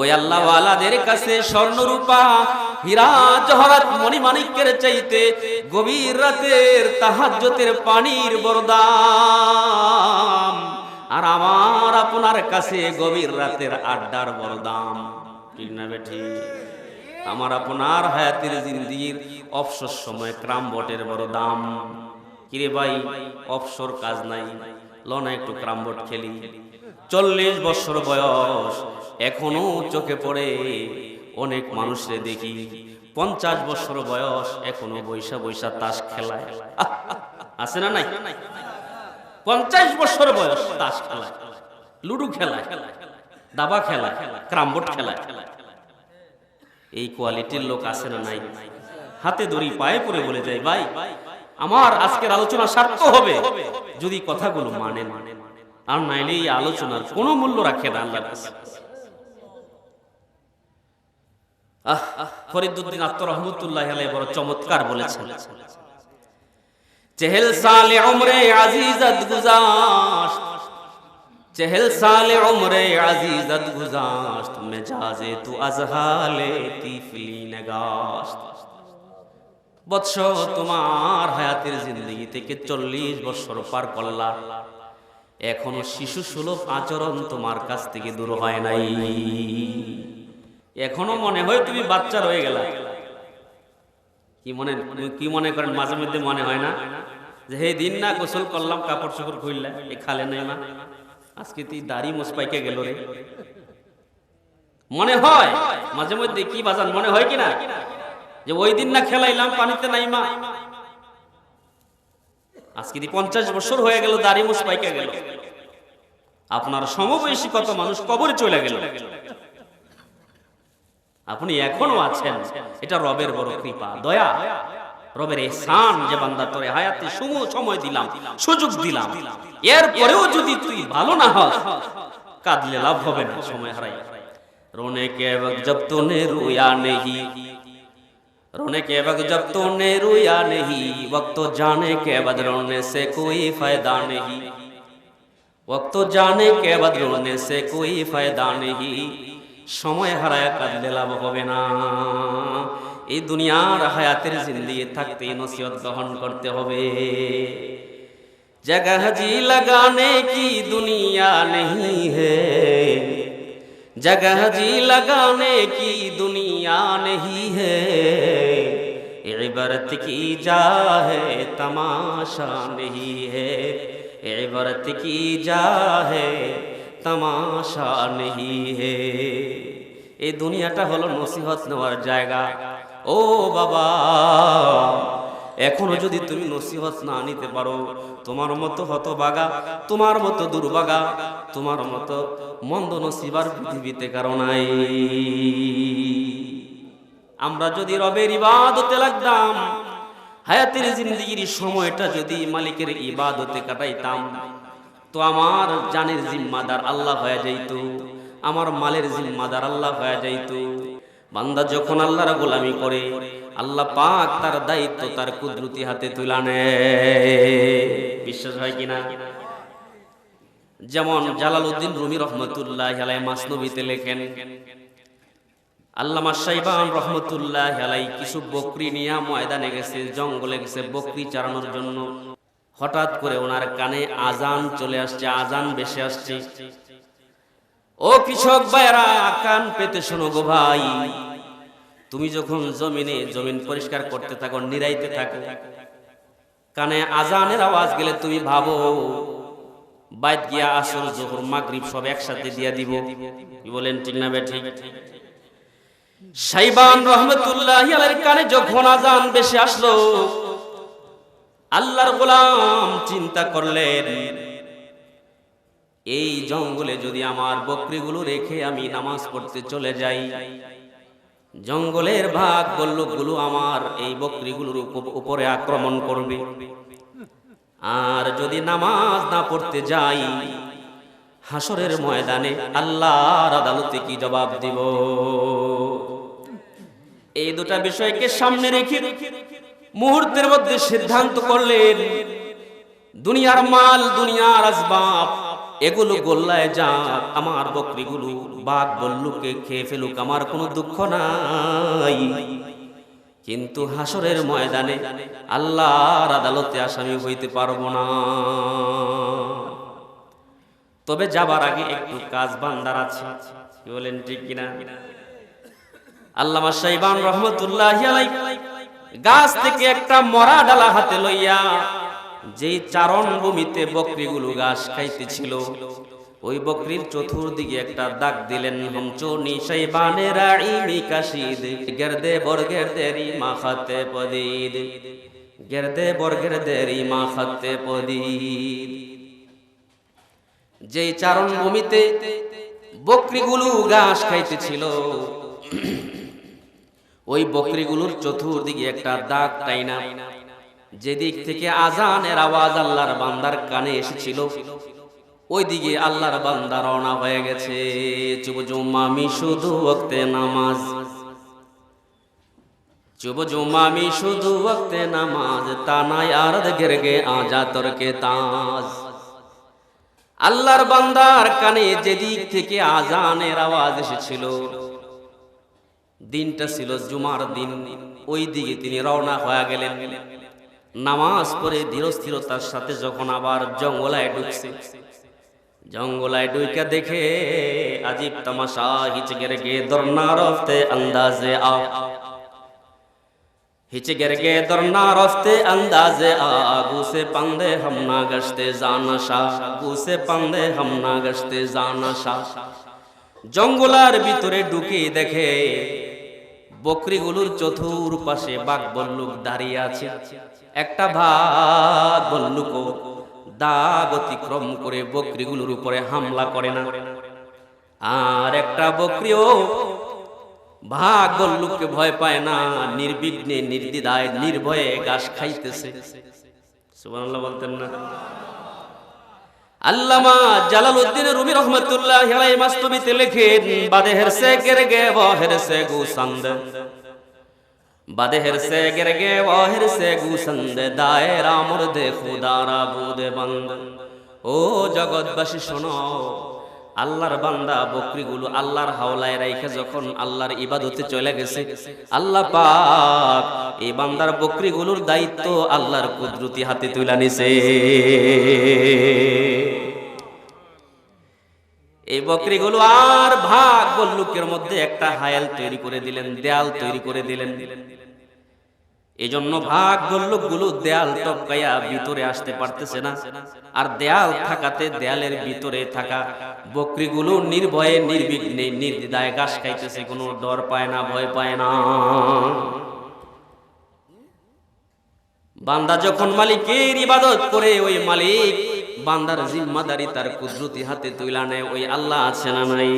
ওই আল্লাহ ওয়ালাদের কাছে স্বর্ণ রূপা হীরা জহরাত মণিমাণিক্যের চাইতে গভীর রাতের তাহাজ্জুদের পানির বড় দাম, আর আমার আপনার কাছে গভীর রাতের আড্ডার বড় দাম। ঠিক না বেঠি? আমার আপনার হায়াতের জিন্দেগির অবসর সময় ক্রামবটের বড় দাম। কিরে ভাই, অবসর কাজ নাই, লনা একটু ক্রামবট খেলি। 40 বছর বয়স, এখনো চোখে পড়ে অনেক মানুষরে দেখি 50 বছর বয়স, এখনো বৈশা বৈশা তাস খেলায়। আছে না নাই? 50 বছর বয়স তাস খেলায়, লুডু খেলায়, দাবা খেলায়, ক্রামবোর্ড খেলায়। এই কোয়ালিটির লোক আছে না নাই? হাতে দড়ি পায়ে পড়ে বলে যায়, ভাই আমার আজকের আলোচনা সার্থক হবে যদি কথাগুলো মানেন, আর নাইলে এই আলোচনার কোনো মূল্য রাখে না আল্লাহর কাছে। ফরিদউদ্দিন আত্মা রহমতুল্লাহি আলাইহি বড় চমৎকার বলেছেন, চেহেল সালে উমরে আজিজত গুজাশত, চেহেল সালে উমরে আজিজত গুজাশত, মেজাজে তু আজহালে তিফলি নগাশত। বৎস, তোমার হায়াতের জিন্দেগি থেকে 40 বছর পার করলা, এখনো শিশু সুলভ আচরণ তোমার কাছ থেকে দূর হয় নাই। এখনো মনে হয় তুমি বাচ্চা রয়ে গেলা। কি মনে করেন? মাঝে মধ্যে মনে হয় না যে হে দিন না গোসল করলাম, কাপড় চোপড় খুললাম, এ খালে নাই মা, আজকে তুই দাড়ি মুছ পাইকে গেল রে। মনে হয় মাঝে মধ্যে, কি বাজান মনে হয় কিনা যে ওই দিন না খেলাইলাম পানিতে নাই মা, আজকে 50 বছর হয়ে গেল দাড়ি মুছ পাইকে গেল। আপনার সমবয়সী কত মানুষ কবরে চলে গেল, আপনি এখনো আছেন। এটা রবের বড় কৃপা, দয়া, রবের ইহসান যে বান্দা তোরে হায়াতে সময় দিলাম, সুযোগ দিলাম, এরপরেও যদি তুই ভালো না হস, কাঁদলে লাভ হবে না, সময় হারাই। রোনে কে वक्त जब तूने रोया नहीं, रोने के वक्त जब तूने रोया नहीं, वक्त तो जाने के बाद रोने से कोई फायदा नहीं, वक्त तो जाने के बाद रोने से कोई फायदा नहीं। সময় হারায় কাঁদলে লাভ হবে না। এই দুনিয়ার হায়াতের জিন্দেগি থাকতে নসিহত গ্রহণ করতে হবে। जगह जी लगाने की दुनिया नहीं है, जगह जी लगाने की दुनिया नहीं है, इबरत की जा है तमाशा नहीं है, इबरत की जा है तमाशा नहीं है। এই দুনিয়াটা হলো নসিহত নেওয়ার জায়গা। ও বাবা, এখনো যদি তুমি নসিহত না নিতে পারো, তোমার মতো হতভাগা, তোমার মতো দুর্ভাগা, তোমার মতো মন্দ নসিবার পৃথিবীতে কারো নাই। আমরা যদি রবের ইবাদতে লাগতাম, হায়াতের জিন্দেগির সময়টা যদি মালিকের ইবাদতে কাটাইতাম, তো আমার জানের জিম্মাদার আল্লাহ হয়ে যাইত, আমার মালের জিম্মাদার আল্লাহ হয়ে যাইত। বান্দা যখন আল্লাহর গোলামি করে, আল্লাহ পাক তার দায়িত্ব তার কুদরতি হাতে তুলে নেয়। বিশ্বাস হয় কিনা? যেমন জালালউদ্দিন রুমি রহমতুল্লাহ আলাইহি মাসনবীতে লেখেন, আল্লামা শাইবান রহমতুল্লাহ আলাইহি কিছু বকরি নিয়ে ময়দানে গেছে, জঙ্গলে গেছে বকরি চারানোর জন্য। হঠাৎ করে ওনার কানে আজান চলে আসছে, আজান ভেসে আসছে। ও কৃষক ভাইরা, কান পেতে শোনো গো ভাই, তুমি যখন জমিন পরিষ্কার করতে থাকো, নিরাইতে থাকো, কানে আজানের আওয়াজ গেলে তুমি ভাবো বাইত গিয়া আসর জোহর মাগরিব সব একসাথে দিয়া দিব। কি বলেন, ঠিক না বেঠিক? শাইবান রহমতুল্লাহি আলাইহির কানে যখন আজান ভেসে আসলো, আল্লাহর গোলাম চিন্তা করলেন, এই জঙ্গলে যদি আমার বকরিগুলো রেখে আমি নামাজ পড়তে চলে যাই, জঙ্গলের ভাগ বল্লুকগুলো আমার এই বকরিগুলোর উপরে আক্রমণ করবে। আর যদি নামাজ না পড়তে যাই, হাসরের ময়দানে আল্লাহর আদালতে কি জবাব দিব? এই দুটা বিষয়কে সামনে রেখে মুহূর্তের মধ্যে সিদ্ধান্ত করলেন, দুনিয়ার মাল, দুনিয়ার আসবাব এগুলো গোল্লায় যাক, আমার বকরিগুলো বাঘ বল্লুকে খেয়ে ফেলুক, আমার কোনো দুঃখ নাই। কিন্তু হাসরের ময়দানে আল্লাহর আদালতে আসামি হইতে পারবো না। তবে যাবার আগে একটু কাজ বান্দার আছে। কি বলেন, ঠিক কিনা? আল্লামা শাইবান রহমতুল্লাহি আলাইহি গাছ থেকে একটা মরা ডালা হাতে লইয়া, যেই চারণ ভূমিতে বকরিগুলো ঘাস খাইতেছিল, ওই বকরির চতুর্দিকে একটা দাগ দিলেন, হমচনি শাইবানে রাঈ মিকাশিদ গেরদে বর্গের দেরি মাখাতে পদিদ, গেরদে বর্গের দেরি মাখাতে পদিদ। যেই চারণ ভূমিতে বকরিগুলো ঘাস খাইতেছিল, ওই বকরিগুলোর চতুর্দিকে একটা দাগ টাইনা, যেদিক থেকে আজানের আওয়াজ আল্লাহর বান্দার কানে এসেছিল, ওই দিকে আল্লাহর বান্দা রওনা হয়ে গেছে। চুব জুমামি শুধু ওয়াক্তে নামাজ, চুব জুমামি শুধু ওয়াক্তে নামাজ, তানায় আরদ গেরগে আজা তরকে তাজ। আল্লাহর বান্দার কানে যেদিক থেকে আজানের আওয়াজ এসেছিল, দিনটা ছিল জুমার দিন, ওই দিকে তিনি রওনা হয়ে গেলেন। নামাজ পড়ে ধীরস্থিরতার সাথে যখন আবার জঙ্গলায় ঢুকছে, জঙ্গলায় ঢুকে দেখে আজীব তামাশা, হিচ গেরগে দরনা রফতে আন্দাজে আ, हिच गिरगे दरना रफ्ते अंदाजे गुसे पंदे हम ना गश्ते जानशा, गुसे पंदे हम ना गश्ते जानशा। জঙ্গলার ভিতরে ঢুকে দেখে বকরিগুলোর চতুর্পাশে বাঘ বল্লুক দাঁড়িয়ে আছে। একটা বাঘ বল্লুকও দাগ অতিক্রম করে বকরিগুলোর উপরে হামলা করে না, আর একটা বকরিও ভাগ বল্লুককে ভয় পায় না, নির্বিঘ্নে নির্দ্বিধায় নির্ভয়ে ঘাস খাইতেছে। সুবহানাল্লাহ বলতেন না? আল্লামা জালালউদ্দিন রুমি রহমাতুল্লাহি আলাইহি মাসনবীতে লেখেন, বাদেহের সে গেরগে ওহের সে গুসন্দ, বাদেহের সে গেরগে ওহের সে গুসন্দ, দায়রা মুর্দে খুদারা বুদে বন্দ। ও জগৎবাসী শোনো, আল্লাহর বান্দা বকরিগুলো আল্লাহর হাওলায় রাইখে যখন আল্লাহর ইবাদতে চলে গেছে, আল্লাহ পাক এই বান্দার বকরিগুলোর দায়িত্ব আল্লাহর কুদরতি হাতে তুলে নিছে। এই বকরিগুলো আর ভাগ বল্লুকের মধ্যে একটা হায়াল তৈরি করে দিলেন, দেয়াল তৈরি করে দিলেন। এজন্য ভাগ বল্লুকগুলো দেয়াল টপকাইয়া ভিতরে আসতে পারতেছে না, আর দেয়াল থাকাতে দেয়ালের ভিতরে থাকা বকরিগুলো নির্ভয়ে নির্বিঘ্নে নির্দ্বিধায় ঘাস খাইতেছে, কোনো ডর পায় না, ভয় পায় না। বান্দা যখন মালিকের ইবাদত করে, ওই মালিক বান্দার জিম্মাদারি তার কুদরতি হাতে তুইলা নেয়। ওই আল্লাহ আছে না নাই?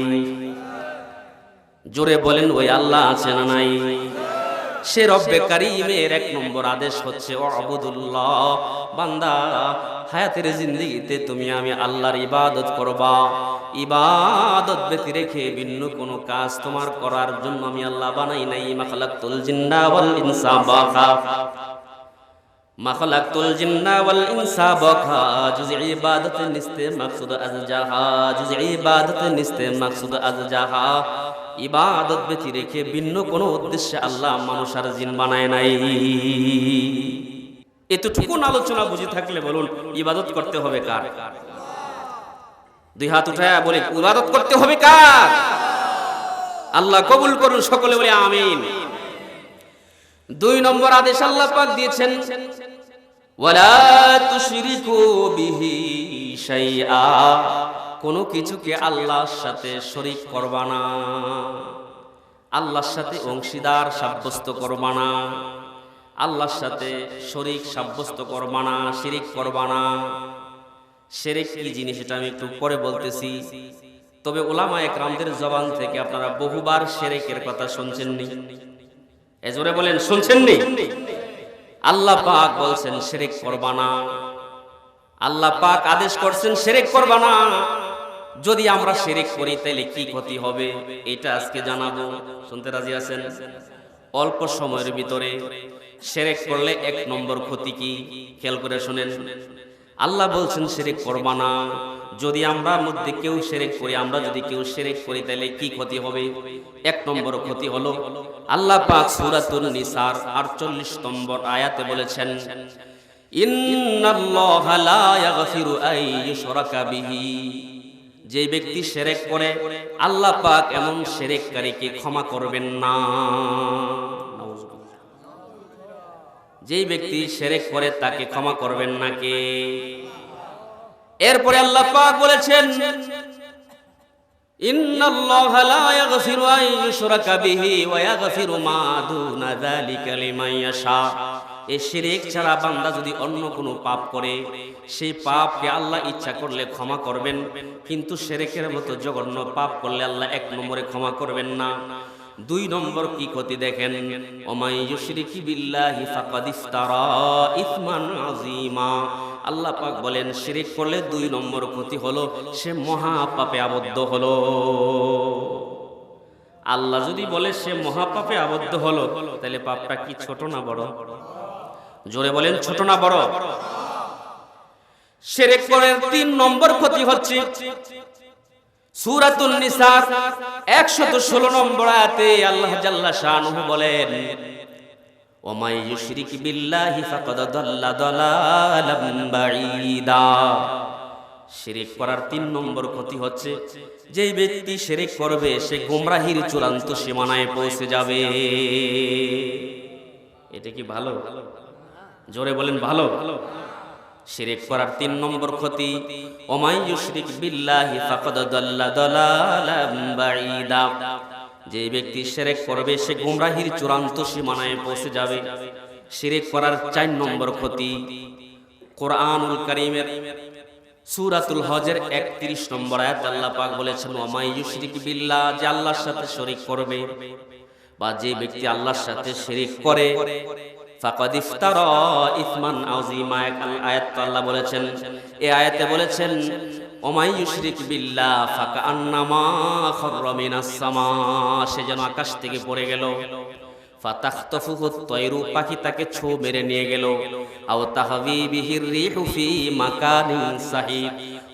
জোরে বলেন, ওই আল্লাহ আছে না নাই? সে রব্বে কারীমের এক নম্বর আদেশ হচ্ছে ওয়াবুদুল্লাহ, বান্দা হায়াতের জিন্দেগিতে তুমি আমি আল্লাহর ইবাদত করবা। ইবাদত ব্যতি রেখে ভিন্ন কোনো কাজ তোমার করার জন্য আমি আল্লাহ বানাই নাই। মা খালাকতুল জিন্না ওয়াল ইনসা বাকা, মা খালাকতুল জিন্না ওয়াল ইনসা বাকা জুজ ইবাদত নিস্তে মাকসুদ আজ জাহা জুজ ইবাদত নিস্তে মাকসুদ আজ জাহা ইবাদত ব্যতি রেখে ভিন্ন কোনো উদ্দেশ্যে আল্লাহ মানুষ আর জিন বানায় নাই। এতটুকুন আলোচনা বুঝে থাকলে বলুন ইবাদত করতে হবে কার? দুই হাত উঠায়া বলে ইবাদত করতে হবে কার? আল্লাহ কবুল করুন, সকলে বলে আমিন। 2 নম্বর আদেশ আল্লাহ পাক দিয়েছেন, ওয়ালা তুশরিকু বিহি শাইআ, কোনো কিছুকে আল্লাহর সাথে শরীক করবা না, আল্লাহর সাথে অংশীদার সাব্যস্ত করবা না, আল্লাহর সাথে শরীক সাব্যস্ত করবা না, শিরিক করবা না। শিরিক কি জিনিস এটা আমি একটু পরে বলতেছি, তবে উলামায়ে কেরামদের জবান থেকে আপনারা বহুবার শিরিকের কথা শুনছেননি? এজোরে বলেন শুনছেননি? আল্লাহ পাক বলছেন শিরিক করবা না, আল্লাহ পাক আদেশ করছেন শিরিক করবা না। যদি আমরা শিরিক করি তাহলে কি ক্ষতি হবে এটা আজকে জানাবো। শুনতে রাজি আছেন? অল্প সময়ের ভিতরে শিরিক করলে 1 নম্বর ক্ষতি কি খেয়াল করে শুনেন। আল্লাহ বলছেন শিরিক করবা না। যদি আমরা মধ্যে কেউ শিরিক করি, আমরা যদি কেউ শিরিক করি তাহলে কি ক্ষতি হবে? 1 নম্বর ক্ষতি হলো আল্লাহ পাক সূরাতুন নিসার 48 নম্বর আয়াতে বলেছেন, ইন্নাল্লাহা লা ইয়াগফিরু আন ইউশরাকা বিহি, যে ব্যক্তি শিরিক করে আল্লাহ পাক এমন শিরিককারীকে ক্ষমা করবেন না। যেই ব্যক্তি শিরিক করে তাকে ক্ষমা করবেন না কে? এরপরে আল্লাহ পাক বলেছেন, ইন্নাল্লাহা লা ইয়াগফিরু আন ইউশরাকা বিহি ওয়া ইয়াগফিরু মা দুনা যালিকা লিমান ইয়াশা। এই শিরিক ছাড়া বান্দা যদি অন্য কোনো পাপ করে, সেই পাপকে আল্লাহ ইচ্ছা করলে ক্ষমা করবেন, কিন্তু শিরিকের মতো জঘন্য পাপ করলে আল্লাহ 1 নম্বরে ক্ষমা করবেন না। 2 নম্বর কি ক্ষতি দেখেন, ওমাই ইউশরিকু বিল্লাহি ফাকাদ ইফতারা ইসমান আযীমা। আল্লাহ পাক বলেন শিরিক করলে 2 নম্বর ক্ষতি হলো সে মহা পাপে আবদ্ধ হলো। আল্লাহ যদি বলে সে মহা পাপে আবদ্ধ হলো, তাহলে পাপটা কি ছোট না বড়? জোরে বলেন ছোট না বড়? শিরিক করার 3 নম্বর ক্ষতি হচ্ছে সূরাতুন নিসা 116 নম্বর আয়াতে আল্লাহ জাল্লা শানুহু বলেন, ওমাই ইউশরিক বিল্লাহি ফাকাদ দাল্লা দালালাম বাঈদা। শিরিক করার 3 নম্বর ক্ষতি হচ্ছে যেই ব্যক্তি শিরিক করবে সে গোমরাহির চূড়ান্ত সীমানায় পৌঁছে যাবে। এটা কি ভালো? জোরে বলেন ভালো? শিরিক করার 3 নম্বর ক্ষতি, ওমাই ইউশরিক বিল্লাহি ফাকাদ দাল্লা দালালাম বাঈদা। যে ব্যক্তি শিরিক করবে সে গোমরাহির চূড়ান্ত সীমানায় পৌঁছে যাবে। শিরিক করার 4 নম্বর ক্ষতি, কোরআনুল কারীমের সূরাতুল হজের 31 নম্বর আয়াত আল্লাহ পাক বলেছেন, ওমাই ইউশরিক বিল্লাহ, যে আল্লাহর সাথে শরীক করবে বা যে ব্যক্তি আল্লাহর সাথে শিরিক করে, ফাকাদ ইফতারা ইসমান আযীমা। আয়াত আল্লাহ বলেছেন, এই আয়াতে বলেছেন, ওমাই ইউশরিক বিল্লাহ ফাকান্নামা খাররা মিনাস সামা, সে যেন আকাশ থেকে পড়ে গেল। ফাতাখতাফুহু তায়রু, পাখি তাকে ছো মেরে নিয়ে গেল। আও তাহবি বিহির রিহু ফি মাকানিন সাহিব,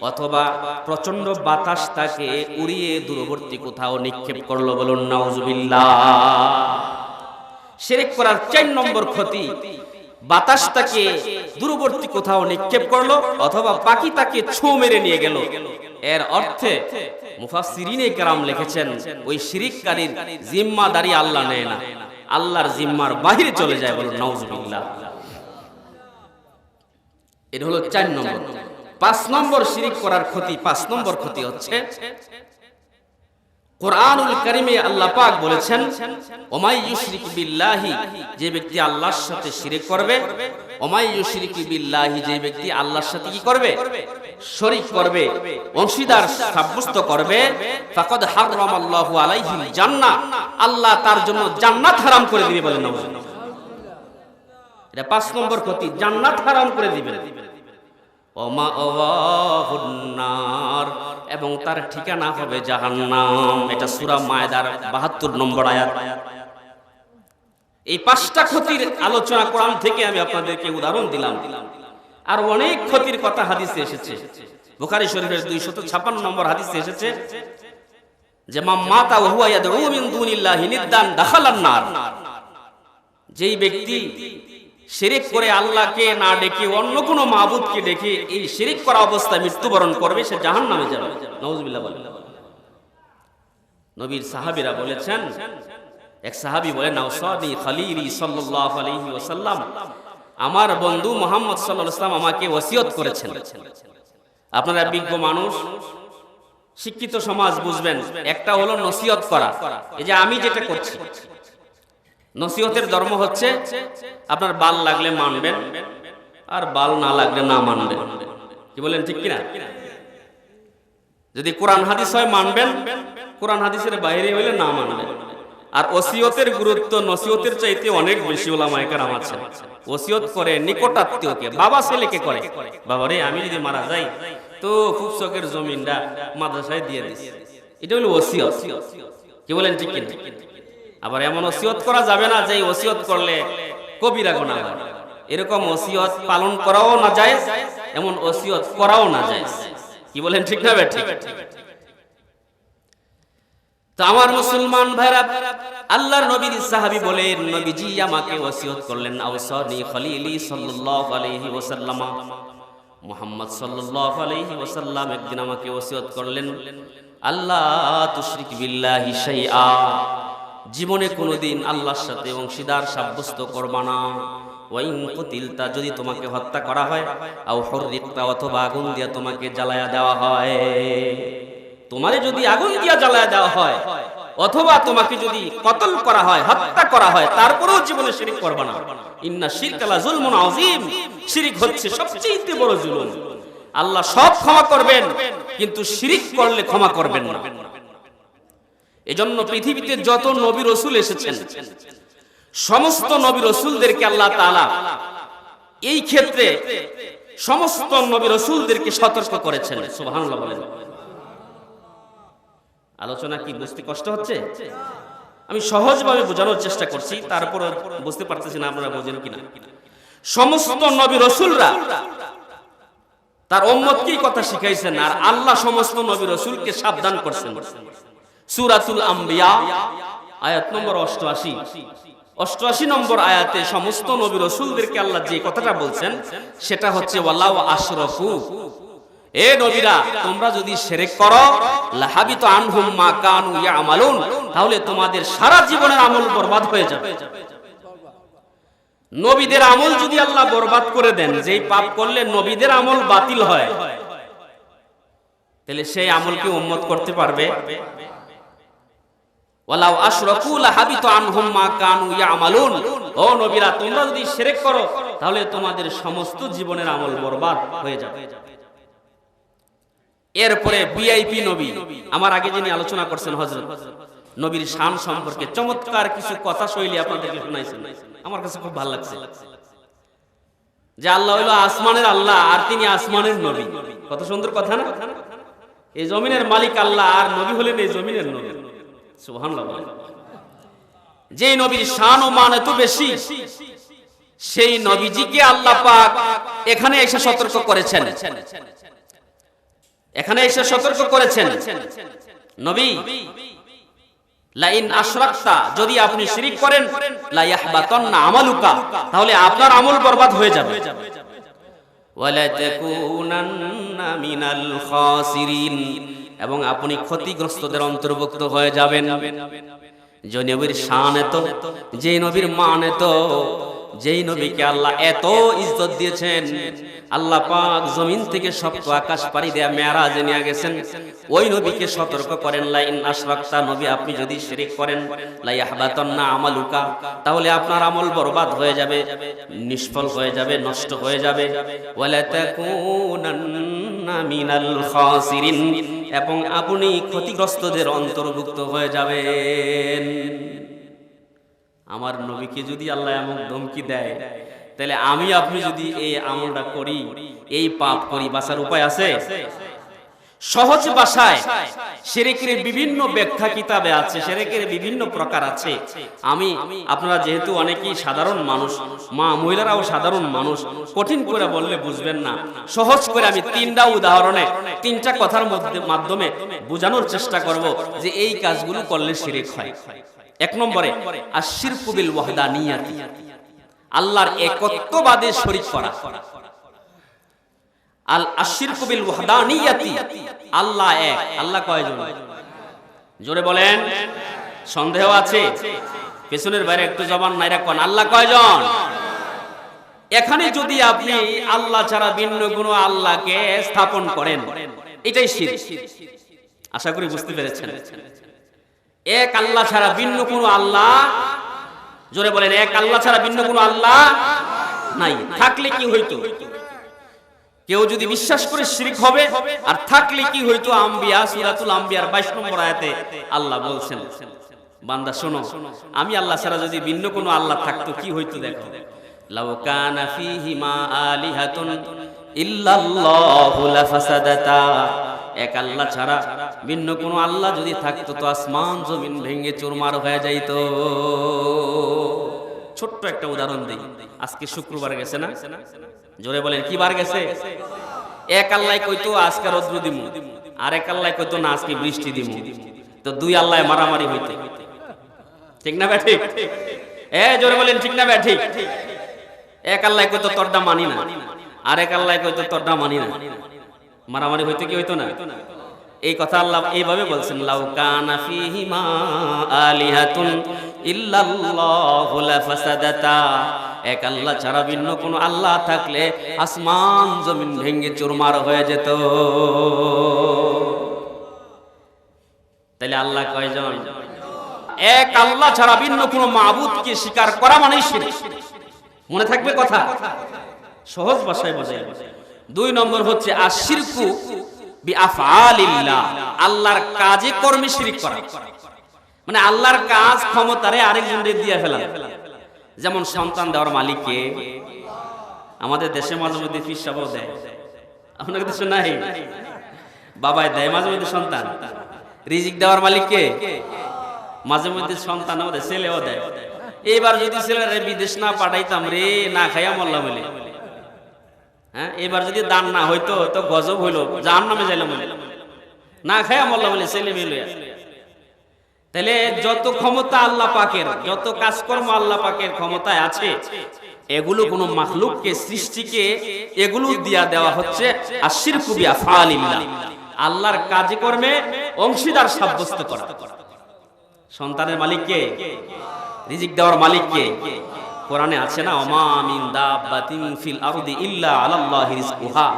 অথবা প্রচন্ড বাতাস তাকে উড়িয়ে দূরবর্তী কোথাও নিক্ষেপ করলো। বলুন নাউজুবিল্লাহ। শিরিক করার 4 নম্বর ক্ষতি, বাতাস তাকে দূরবর্তী কোথাও নিক্ষেপ করলো অথবা পাখি তাকে ছো মেরে নিয়ে গেল। এর অর্থে মুফাসসিরিনে কেরাম লিখেছেন, ওই শিরিককারীর জিম্মাদারি আল্লাহ নেয় না, আল্লাহর জিম্মার বাহিরে চলে যায়। বলুন নাউজুবিল্লাহ। এটা হলো 4 নম্বর। 5 নম্বর শিরিক করার ক্ষতি, 5 নম্বর ক্ষতি হচ্ছে কোরআনুল কারীমে আল্লাহ পাক বলেছেন, ওমাই ইউশরিক বিল্লাহি, যে ব্যক্তি আল্লাহর সাথে শিরিক করবে, ওমাই ইউশরিক বিল্লাহি, যে ব্যক্তি আল্লাহর সাথে কি করবে? শরীক করবে, অংশীদার সাব্যস্ত করবে, ফাকাদ হারামাল্লাহু আলাইহিল জান্নাহ, আল্লাহ তার জন্য জান্নাত হারাম করে দিবে। বলেন না? এটা 5 নম্বর ক্ষতি, জান্নাত হারাম করে দিবে। ওমা ওয়াহুন নার, এবং তার ঠিকানা হবে জাহান্নাম। এটা সূরা মায়েদার 72 নম্বর আয়াত। এই 5টা ক্ষতির আলোচনা কোরআন থেকে আমি আপনাদেরকে উদাহরণ দিলাম। আর অনেক ক্ষতির কথা হাদিসে এসেছে। বুখারী শরীফের 256 নম্বর হাদিসে এসেছে যে মান মাতা ওয়া হুয়া ইয়াদউ মিন দুনিল্লাহি নিদ্দান দাখালান নার। যেই ব্যক্তি শিরিক করে আল্লাহকে না ডেকে অন্য কোনো মাবুদকে ডেকে এই শিরিক করা অবস্থায় মৃত্যুবরণ করবে, সে জাহান্নামে যাবে। নাউযুবিল্লাহ বলেন। নবীর সাহাবীরা বলেছেন, এক সাহাবী বলেন আওসানি খলিলি সাল্লাল্লাহু আলাইহি ওয়াসাল্লাম, আমার বন্ধু মুহাম্মদ সাল্লাল্লাহু আলাইহি ওয়াসাল্লাম আমাকে ওসিয়ত করেছেন। আপনারা বিজ্ঞ মানুষ, শিক্ষিত সমাজ বুঝবেন, একটা হলো নসিহত করা। এই যে আমি যেটা করছি, নসিহতের ধর্ম হচ্ছে আপনার বাল লাগলে মানবেন আর বাল না লাগলে না মানবেন। কি বলেন, ঠিক কিনা? যদি কোরআন হাদিস হয় মানবেন, কোরআন হাদিসের বাইরে হইলে না মানবেন। আর ওসিয়তের গুরুত্ব নসিহতের চাইতে অনেক বেশি ওলামায়ে কেরাম আছেন। ওসিয়ত করে নিকটাত্মীয়কে, বাবা ছেলেকে করে, বাবা রে আমি যদি মারা যাই তো খুব শখের জমিনটা মাদ্রাসায় দিয়ে দিস, এটা হলো ওসিয়ত। কি বলেন, ঠিক কিনা? আবার এমন ওসিয়ত করা যাবে না যে ওসিয়ত করলে কবিরা গুনাহ হয়। এরকম ওসিয়ত পালন করাও না জায়েজ, এমন ওসিয়ত করাও না জায়েজ। কি বলেন, ঠিক না ঠিক? তো আমার মুসলমান ভাইরা, আল্লাহর নবীর সাহাবী বলেন নবীজি আমাকে ওসিয়ত করলেন আওসানি খলিলি সাল্লাল্লাহু আলাইহি ওয়াসাল্লাম। মুহাম্মদ সাল্লাল্লাহু আলাইহি ওয়াসাল্লাম একদিন আমাকে ওসিয়ত করলেন আল্লাহ তুশরিক বিল্লাহি শাইআ, জীবনে কোনোদিন আল্লাহর সাথে অংশীদার সাব্যস্ত করবা না। ওয়াইন কুতিলতা, যদি তোমাকে হত্যা করা হয়, আও হুররিকতা, অথবা আগুন দিয়ে তোমাকে জ্বালায়া দেওয়া হয়, তোমারে যদি আগুন দিয়ে জ্বালায়া দেওয়া হয় অথবা তোমাকে যদি কতল করা হয়, হত্যা করা হয়, তারপরেও জীবনে শিরক করবা না। ইন্না শিরকা লা যুলমুন আযীম, শিরক হচ্ছে সবচেয়ে বড় জুলুম। আল্লাহ সব ক্ষমা করবেন, কিন্তু শিরক করলে ক্ষমা করবেন না। এজন্য পৃথিবীতে যত নবী রাসূল এসেছেন, সমস্ত নবী রাসূলদেরকে আল্লাহ তাআলা এই ক্ষেত্রে সমস্ত নবী রাসূলদেরকে সতর্ক করেছেন। সুবহানাল্লাহ বলেন। আলোচনা কি বুঝতে কষ্ট হচ্ছে? আমি সহজভাবে বোঝানোর চেষ্টা করছি, তারপর বুঝতে পারতেছি না আপনারা বোঝেন কিনা। সমস্ত নবী রাসূলরা তার উম্মতকে কথা শিখাইছেন, আর আল্লাহ সমস্ত নবী রাসূলকে সাবধান করছেন। সূরাতুল আম্বিয়া আয়াত নম্বর 88 নম্বর আয়াতে সমস্ত নবী রাসূলদেরকে আল্লাহ যে কথাটা বলছেন সেটা হচ্ছে ওয়ালাউ আশরাফু, এ নবীরা তোমরা যদি শিরক করো, লাহাবিতু আনহুম মা কানু ইয়ামালুন, তাহলে তোমাদের সারা জীবনের আমল বরবাদ হয়ে যাবে। নবীদের আমল যদি আল্লাহ বরবাদ করে দেন, যেই পাপ করলে নবীদের আমল বাতিল হয়, তাহলে সেই আমল কি উম্মত করতে পারবে? ওয়ালাউ আশরাকু লাহাবিতু আনহুম মা কানু ইয়ামালুন, ও নবীরা তোমরা যদি শিরক করো তাহলে তোমাদের সমস্ত জীবনের আমল বরবাদ হয়ে যাবে। এরপরে ভিআইপি নবী, আমার আগে যিনি আলোচনা করছেন হযরত, নবীর শান সম্পর্কে চমৎকার কিছু কথা শৈলী আপনাদেরকে শোনাইছেন, আমার কাছে খুব ভালো লাগছে। যে আল্লাহ হলো আসমানের আল্লাহ আর তিনি আসমানের নবী, কত সুন্দর কথা না? এই জমিনের মালিক আল্লাহ আর নবী হলেন এই জমিনের নবী। সুবহানাল্লাহ। যে নবীর শান ও মান এত বেশি, সেই নবীজিকে আল্লাহ পাক এখানে এসে সতর্ক করেছেন। এখানে এসে সতর্ক করেছেন নবী, লাইন আশরাকতা, যদি আপনি শিরক করেন, লা ইয়াহবাতান্না আমালুকা, তাহলে আপনার আমল বরবাদ হয়ে যাবে। ওয়ালা তাকুনান্না মিনাল খাসিরিন, এবং আপনি ক্ষতিগ্রস্তদের অন্তর্ভুক্ত হয়ে যাবেন। যে নবীর শান এত, যে নবীর মান এত, যেই নবীকে আল্লাহ এত ইজ্জত দিয়েছেন, আল্লাহ পাক জমিন থেকে সপ্ত আকাশ পাড়ি দেয়া মেরাজে নিয়ে গেছেন, ওই নবীকে সতর্ক করেন লাইন আশরাকতা, নবী আপনি যদি শিরক করেন, লা ইয়াহবাতান্না আমালুকা, তাহলে আপনার আমল বরবাদ হয়ে যাবে, নিষ্ফল হয়ে যাবে, নষ্ট হয়ে যাবে। ওয়ালা তাকুনান্না মিনাল খাসিরিন, এবং আপনি ক্ষতিগ্রস্তদের অন্তর্ভুক্ত হয়ে যাবেন। আমার নবীকে যদি আল্লাহ এমন ধমকি দেয়, তাহলে আমি আপনি যদি এই আমলটা করি, এই পাপ করি, বাঁচার উপায় আছে? সহজ ভাষায় শিরকের বিভিন্ন ব্যাখ্যা কিতাবে আছে, শিরকের বিভিন্ন প্রকার আছে। আমি আপনারা যেহেতু অনেকেই সাধারণ মানুষ, মা মহিলারাও সাধারণ মানুষ, কঠিন করে বললে বুঝবেন না, সহজ করে আমি তিনটা উদাহরণে তিনটা কথার মাধ্যমে বোঝানোর চেষ্টা করব যে এই কাজগুলো করলে শিরক হয়। এক নম্বরে আশ-শিরকু বিল ওয়াহদানিয়াতি, আল্লাহর একত্ববাদে শরীক করা। আশ-শিরকু বিল ওয়াহদানিয়াতি, আল্লাহ এক। আল্লাহ কয়জন? জোরে বলেন, সন্দেহ আছে? পেছনের বাইরে একটু জবান নাই রাখুন। আল্লাহ কয়জন? এখানে যদি আপনি আল্লাহ ছাড়া ভিন্ন কোনো আল্লাহকে স্থাপন করেন, এটাই শিরক। আশা করি বুঝতে পেরেছেন। এক আল্লাহ ছাড়া ভিন্ন কোনো আল্লাহ, জোরে বলেন, এক আল্লাহ ছাড়া ভিন্ন কোনো আল্লাহ নাই। থাকলে কি হইতো? কেউ যদি বিশ্বাস করে শিরক হবে, আর থাকলে কি হইতো? আম্বিয়া সূরাতুল আম্বিয়ার 22 নম্বর আয়াতে আল্লাহ বলছেন, বান্দা শোনো, আমি আল্লাহ ছাড়া যদি ভিন্ন কোনো আল্লাহ থাকতো কি হইতো দেখো। লাউ কানা ফীহিমা আলিহাতুন ইল্লাল্লাহু লাফাসাদাতা, এক আল্লাহ ছাড়া ভিন্ন কোনো আল্লাহ যদি থাকতো তো আসমান জমিন ভেঙে চুরমার হয়ে যাইতো। ছোট্ট একটা উদাহরণ দেই। আজকে শুক্রবার গেছে না? জোরে বলেন, কি বার গেছে? এক আল্লাহ কইতো আজকে রৌদ্র দিমু, আর এক আল্লাহ কইতো না আজকে বৃষ্টি দিমু। তো দুই আল্লাহ মারামারি হইতে, ঠিক না বে ঠিক? জোরে বলেন, ঠিক না বে ঠিক? এক আল্লাহ কইতো তোরটা মানি না, আর এক আল্লাহ কইতো তোরটা মানি না। মারামারি হইতে কি হইতো না? এই কথা আল্লাহ এইভাবে বলছেন, লাউ কানা ফীহিমা আলিহাতুন ইল্লাল্লাহু লাফাসাদাতা, এক আল্লাহ ছাড়া ভিন্ন কোনো আল্লাহ থাকলে আসমান জমিন ভেঙে চুরমার হয়ে যেত। তাহলে আল্লাহ কয়জন? এক আল্লাহ ছাড়া ভিন্ন কোনো মাবুদকে স্বীকার করা মানেই শিরক। মনে থাকবে কথা, সহজ ভাষায় বোঝাই। দুই নম্বর হচ্ছে আশ-শিরকু বিআফআলিল্লাহ, আল্লাহর কাজে কর্মে শিরক করা। মানে আল্লাহর কাজ ক্ষমতারে আরেকজনকে দিয়ে ফেলা। যেমন সন্তান দেওয়ার মালিক কে? আমাদের দেশে মাঝে মধ্যে পীর সাহেবও দেয়, আপনাদের দেশে নাই? বাবাই দেয় মাঝে মধ্যে সন্তান। রিজিক দেওয়ার মালিক কে? মাঝে মধ্যে সন্তানও দেয়, ছেলেও দেয়। এইবার যদি ছেলেরা বিদেশ না পাঠাইতাম রে, না খাইয়া মরলাম বলে, হ্যাঁ, এবার যদি দান না হইতো তো গজব হইলো, জাহান্নামে যাইলাম বলে, না খাইয়া মরলাম বলে ছেলে মেয়ে। তাহলে যত ক্ষমতা আল্লাহ পাকের, যত কাজকর্ম আল্লাহ পাকের ক্ষমতায় আছে, এগুলো কোন মাখলুককে, সৃষ্টিকে এগুলো দিয়া দেওয়া হচ্ছে আশ-শিরকু বিআফআলিল্লাহ, আল্লাহর কাজে কর্মে অংশীদার সাব্যস্ত করা। সন্তানের মালিক কে? রিজিক দেওয়ার মালিক কে? কোরআনে আছে না, ওমা মিন দাব্বাতিন ফিল আরদি ইল্লা আলাল্লাহি রিজকুহা,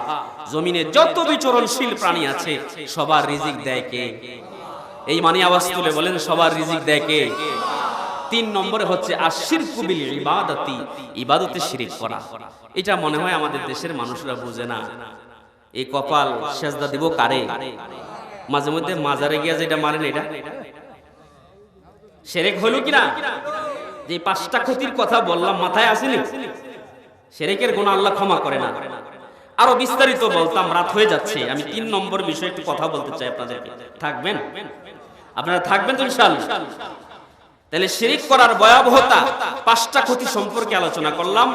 জমিনে যত বিচরণশীল প্রাণী আছে সবার রিজিক দেয় কে? এই মানে আওয়াজ তুলে বলেন, সবার রিজিক দেয় কে? তিন নম্বরে হচ্ছে আশ-শিরকু বিল ইবাদাতি, ইবাদতে শিরক করা। এটা মনে হয় আমাদের দেশের মানুষরা বুঝে না। এই কপাল সেজদা দিব কারে? মাঝে মধ্যে মাজারে গিয়া যেটা মারেন, এটা শিরক হলো কিনা? যে পাঁচটা ক্ষতির কথা বললাম মাথায় আসেনি? শিরকের গুনাহ আল্লাহ ক্ষমা করে না। আরো বিস্তারিত বলতাম, রাত হয়ে যাচ্ছে। আমি 3 নম্বর বিষয়ে একটু কথা বলতে চাই আপনাদেরকে। থাকবেন? আপনারা থাকবেন তো ইনশাআল্লাহ? তাহলে শিরক করার ভয়াবহতা, 5টা ক্ষতি সম্পর্কে আলোচনা করলাম,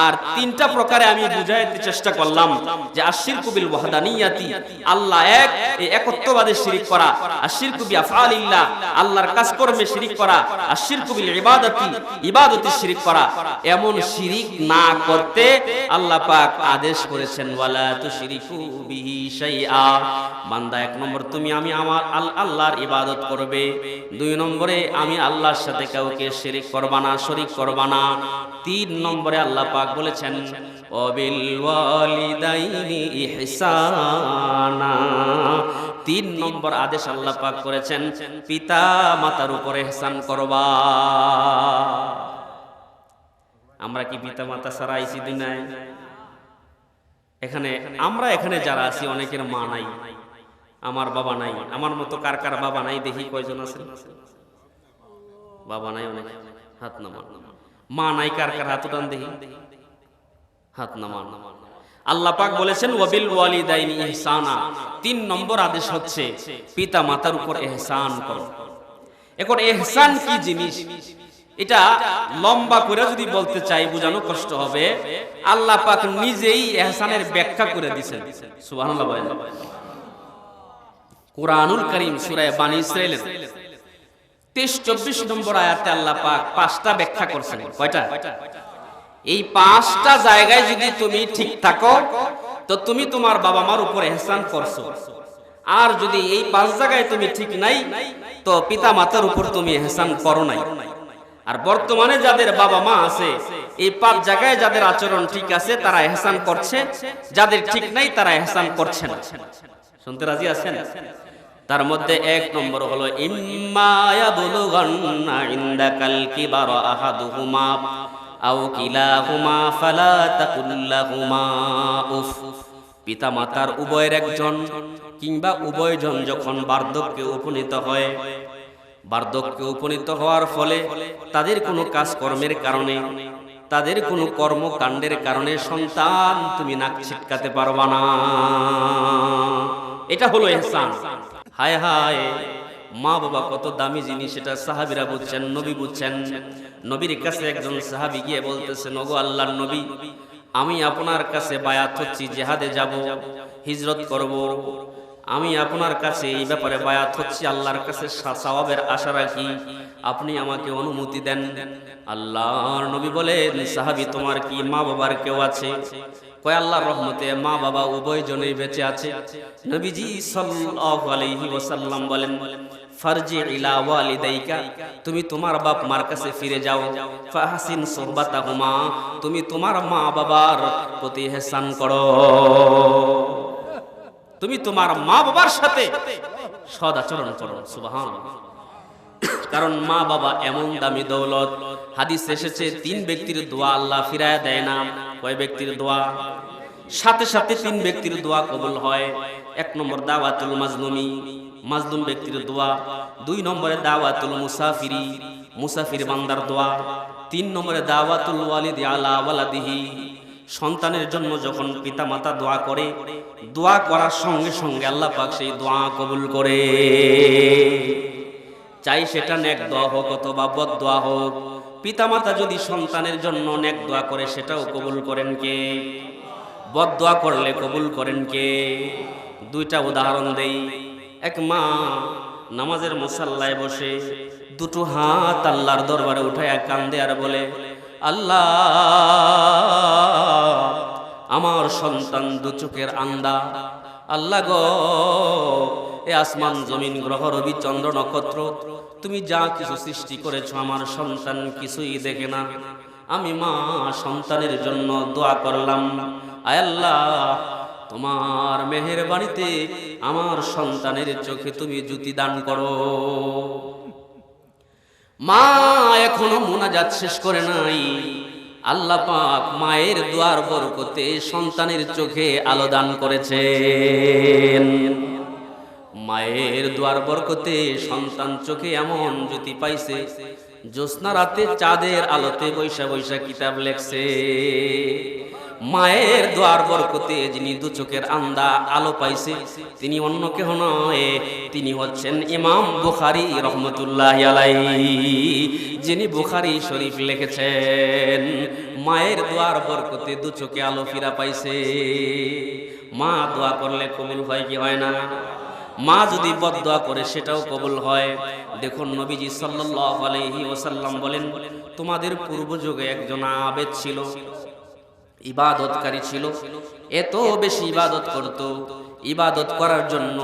আর 3টা প্রকারে আমি বুঝাইতে চেষ্টা করলাম যে আশ-শিরকু বিল ওয়াহদানিয়াতি, আল্লাহ এক, এই একত্ববাদে শিরক করা। আশ-শিরকু বিআফআলিল্লাহ, আল্লাহর কাজকর্মে শিরক করা। আশ-শিরকু বিল ইবাদাতি, ইবাদতে শিরক করা। এমন শিরক না করতে আল্লাহ পাক আদেশ করেছেন, ওয়ালা তুশরিকু বিহি শাইআ, বান্দা 1 নম্বর তুমি আমার আল্লাহর ইবাদত করবে। 2 নম্বরে আমি আল্লাহর সাথে কাউকে শিরক করবা না, শরীক করবা না। 3 নম্বরে আল্লাহ পাক বলেছেন ওয়াবিল ওয়ালিদাইনি ইহসানা, 3 নম্বর আদেশ আল্লাহ পাক করেছেন পিতা মাতার উপরে ইহসান করবা। আমরা কি পিতা মাতা ছাড়া আইছি দুনিয়ায়? আমরা এখানে যারা আছি অনেকের মা নাই, আমার বাবা নাই। আমার মতো কার কার বাবা নাই দেখি কয়জন আছে? বাবা নাই অনেক, হাত নামান। মা নাই কার কার? হাত উঠান দেখি, হাত নামান। আল্লাহ পাক বলেছেন ওয়াবিল ওয়ালিদাইনি ইহসানা, 3 নম্বর আদেশ হচ্ছে পিতা মাতার উপর ইহসান করো। এখন ইহসান কি জিনিস, এটা লম্বা করে যদি বলতে চাই বোঝানো কষ্ট হবে। আল্লাহ পাক নিজেই ইহসানের ব্যাখ্যা করে দিয়েছেন। সুবহানাল্লাহ বলেন। কুরআনুল কারীম সূরা বানী ইসরাঈলের 23-24 নম্বর আয়াতে আল্লাহ পাক 5টা ব্যাখ্যা করেছেন। কয়টা? এই 5টা জায়গায় যদি তুমি ঠিক থাকো তো তুমি তোমার বাবা মার উপর ইহসান করছো, আর যদি এই 5 জায়গায় তুমি ঠিক নাই তো পিতা মাতার উপর তুমি ইহসান করো নাই। আর বর্তমানে যাদের বাবা মা আছে এই 5 জায়গায় যাদের আচরণ ঠিক আছে তারা ইহসান করছে, যাদের ঠিক নাই তারা ইহসান করছে না। শুনতে রাজি আছেন? তার মধ্যে 1 নম্বর হলো ইম্মা ইয়াবলুগান্না ইনদাকাল কিবারা আহাদুহুমা আও কিলাহুমা ফালা তাকুল লাহুমা উফ। পিতা মাতার উভয়ের একজন কিংবা উভয়জন যখন বার্ধক্যে উপনীত হয়, বার্ধক্যে উপনীত হওয়ার ফলে তাদের কোনো কাজকর্মের কারণে, তাদের কোনো কর্মকাণ্ডের কারণে সন্তান তুমি নাক ছিটকাতে পারবা না, এটা হলো ইহসান। হায় হায়, মা বাবা কত দামি জিনিস, এটা সাহাবীরা বুঝছেন, নবী বুঝছেন। নবীর কাছে একজন সাহাবী গিয়ে বলতেছেন, ওগো আল্লাহর নবী, আমি আপনার কাছে বায়াত হচ্ছি, জিহাদে যাব, হিজরত করব, আমি আপনার কাছে এই ব্যাপারে বায়াত হচ্ছি, আল্লাহর কাছে সওয়াবের আশা রাখি, আপনি আমাকে অনুমতি দেন। আল্লাহর নবী বলেন, সাহাবী তোমার কি মা বাবার কেউ আছে? কয় আল্লাহর রহমতে মা বাবা উভয়জনেই বেঁচে আছে। নবীজি সাল্লাল্লাহু আলাইহি ওয়াসাল্লাম বলেন, ফারজি ইলা ওয়ালিদাইকা, তুমি তোমার বাপ মার কাছে ফিরে যাও, ফাহসিন সুহবাতাহুমা, তুমি তোমার মা বাবার প্রতি ইহসান করো, তুমি তোমার মা বাবার সাথে সদ আচরণ করো। সুবহানাল্লাহ। কারণ মা বাবা এমন দামি দৌলত, হাদিস এসেছে 3 ব্যক্তির দোয়া আল্লাহ ফিরায়া দেয় না। কয় ব্যক্তির দোয়া? সাথে সাথে 3 ব্যক্তির দোয়া কবুল হয়। 1 নম্বর দাওয়াতুল মাজলুমি, মাজলুম ব্যক্তির দোয়া। 2 নম্বরে দাওয়াতুল মুসাফিরি, মুসাফির বান্দার দোয়া। 3 নম্বরে দাওয়াতুল ওয়ালিদি আলা ওয়ালাদিহি, সন্তানের জন্য যখন পিতা মাতা দোয়া করে, দোয়া করার সঙ্গে সঙ্গে আল্লাহ পাক সেই দোয়া কবুল করে। চাই সেটা নেক দোয়া হোক অথবা বদ দোয়া হোক, পিতা মাতা যদি সন্তানের জন্য নেক দোয়া করে সেটাও কবুল করেন কে? বদ দোয়া করলে কবুল করেন কে? 2টা উদাহরণ দেই। এক মা নামাজের মুসাল্লায় বসে 2টো হাত আল্লাহর দরবারে উঠায় কান্দে আর বলে, আল্লাহ, আমার সন্তান 2 চোখের আন্ধা, আল্লাহ গো, এ আসমান জমিন গ্রহ রবি চন্দ্র নক্ষত্র তুমি যা কিছু সৃষ্টি করেছো আমার সন্তান কিছুই দেখে না। আমি মা সন্তানের জন্য দোয়া করলাম, আয় আল্লাহ, তোমার মেহেরবানিতে আমার সন্তানের চোখে তুমি জ্যোতি দান করো। মা এখনো মুনাজাত শেষ করে নাই, আল্লাহ পাক মায়ের দোয়ার বরকতে সন্তানের চোখে আলো দান করেছেন। মায়ের দোয়ার বরকতে সন্তান চোখে এমন জ্যোতি পাইছে, জ্যোৎস্না রাতে চাঁদের আলোতে বৈশা বৈশা কিতাব লেখছে। মায়ের দোয়ার বরকতে যিনি 2 চোখের আন্ধা আলো পাইছে তিনি অন্য কেহ নয়, তিনি হচ্ছেন ইমাম বুখারী রহমতুল্লাহি আলাইহি, যিনি বুখারী শরীফ লিখেছেন। মায়ের দোয়ার বরকতে 2 চোখে আলো ফিরা পাইছে। মা দোয়া করলে কবুল হয় কি হয় না? মা যদি বদ দোয়া করে সেটাও কবুল হয়। দেখুন নবীজি সাল্লাল্লাহু আলাইহি ওয়াসাল্লাম বলেন, তোমাদের পূর্বযুগে একজন আবেদ ছিল, ইবাদতকারী ছিল, এত বেশি ইবাদত করত, ইবাদত করার জন্য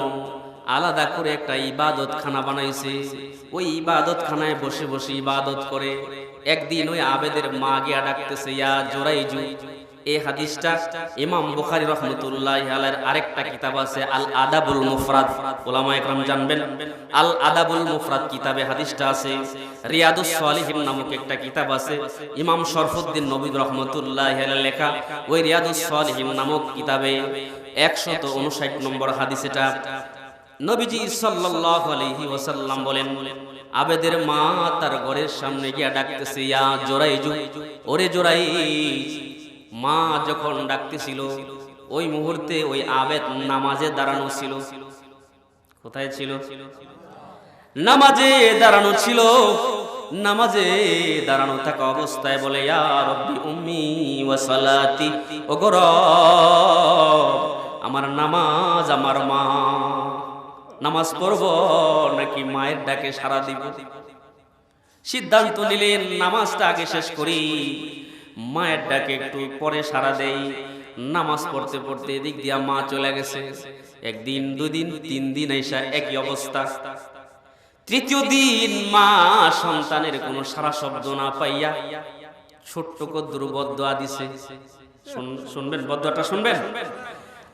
আলাদা করে একটা ইবাদতখানা বানাইছে। ওই ইবাদতখানায় বসে বসে ইবাদত করে। একদিন ওই আবেদের মা গিয়া ডাকতেছে, ইয়া জোরাইজু। এই হাদিসটা ইমাম বুখারী রাহমাতুল্লাহি আলাইহির আরেকটা কিতাব আছে আল আদাবুল মুফরাদ, উলামায়ে কেরাম জানবেন আল আদাবুল মুফরাদ কিতাবে হাদিসটা আছে। রিয়াদুস সালিহিন নামক একটা কিতাব আছে ইমাম শরফুদ্দিন নবী রাহমাতুল্লাহি আলাইহি লেখা। ওই রিয়াদুস সালিহিন নামক কিতাবে 159 নম্বর হাদিস এটা। নবীজি সাল্লাল্লাহু আলাইহি ওয়াসাল্লাম বলেন, আবেদের মা তার ঘরের সামনে গিয়া ডাকতেছে, ইয়া জোরাইজু, ওরে জোরাইজ। মা যখন ডাকতেছিল ওই মুহূর্তে ওই আবেদ নামাজে দাঁড়ানো ছিল। কোথায় ছিল? নামাজে দাঁড়ানো ছিল। নামাজে দাঁড়ানো থাকা অবস্থায় বলে, ইয়া রব্বি উম্মি ওয়া সালাতি, ওগো রব আমার নামাজ, আমার মা। নামাজ পড়ব নাকি মায়ের ডাকে সাড়া দিব? সিদ্ধান্ত নিলেন নামাজটা আগে শেষ করি, মায়ের ডাকে একটু পরে সাড়া দেই। নামাজ পড়তে পড়তে এদিক দিয়া মা চলে গেছে। একদিন, দুদিন, 3 দিন আইসা একই অবস্থা। তৃতীয় দিন মা সন্তানের কোনো সারা শব্দ না পাইয়া ছোট্ট কদ্দুর বদদুয়া দিছে। শুনবেন বদদুয়াটা, শুনবেন।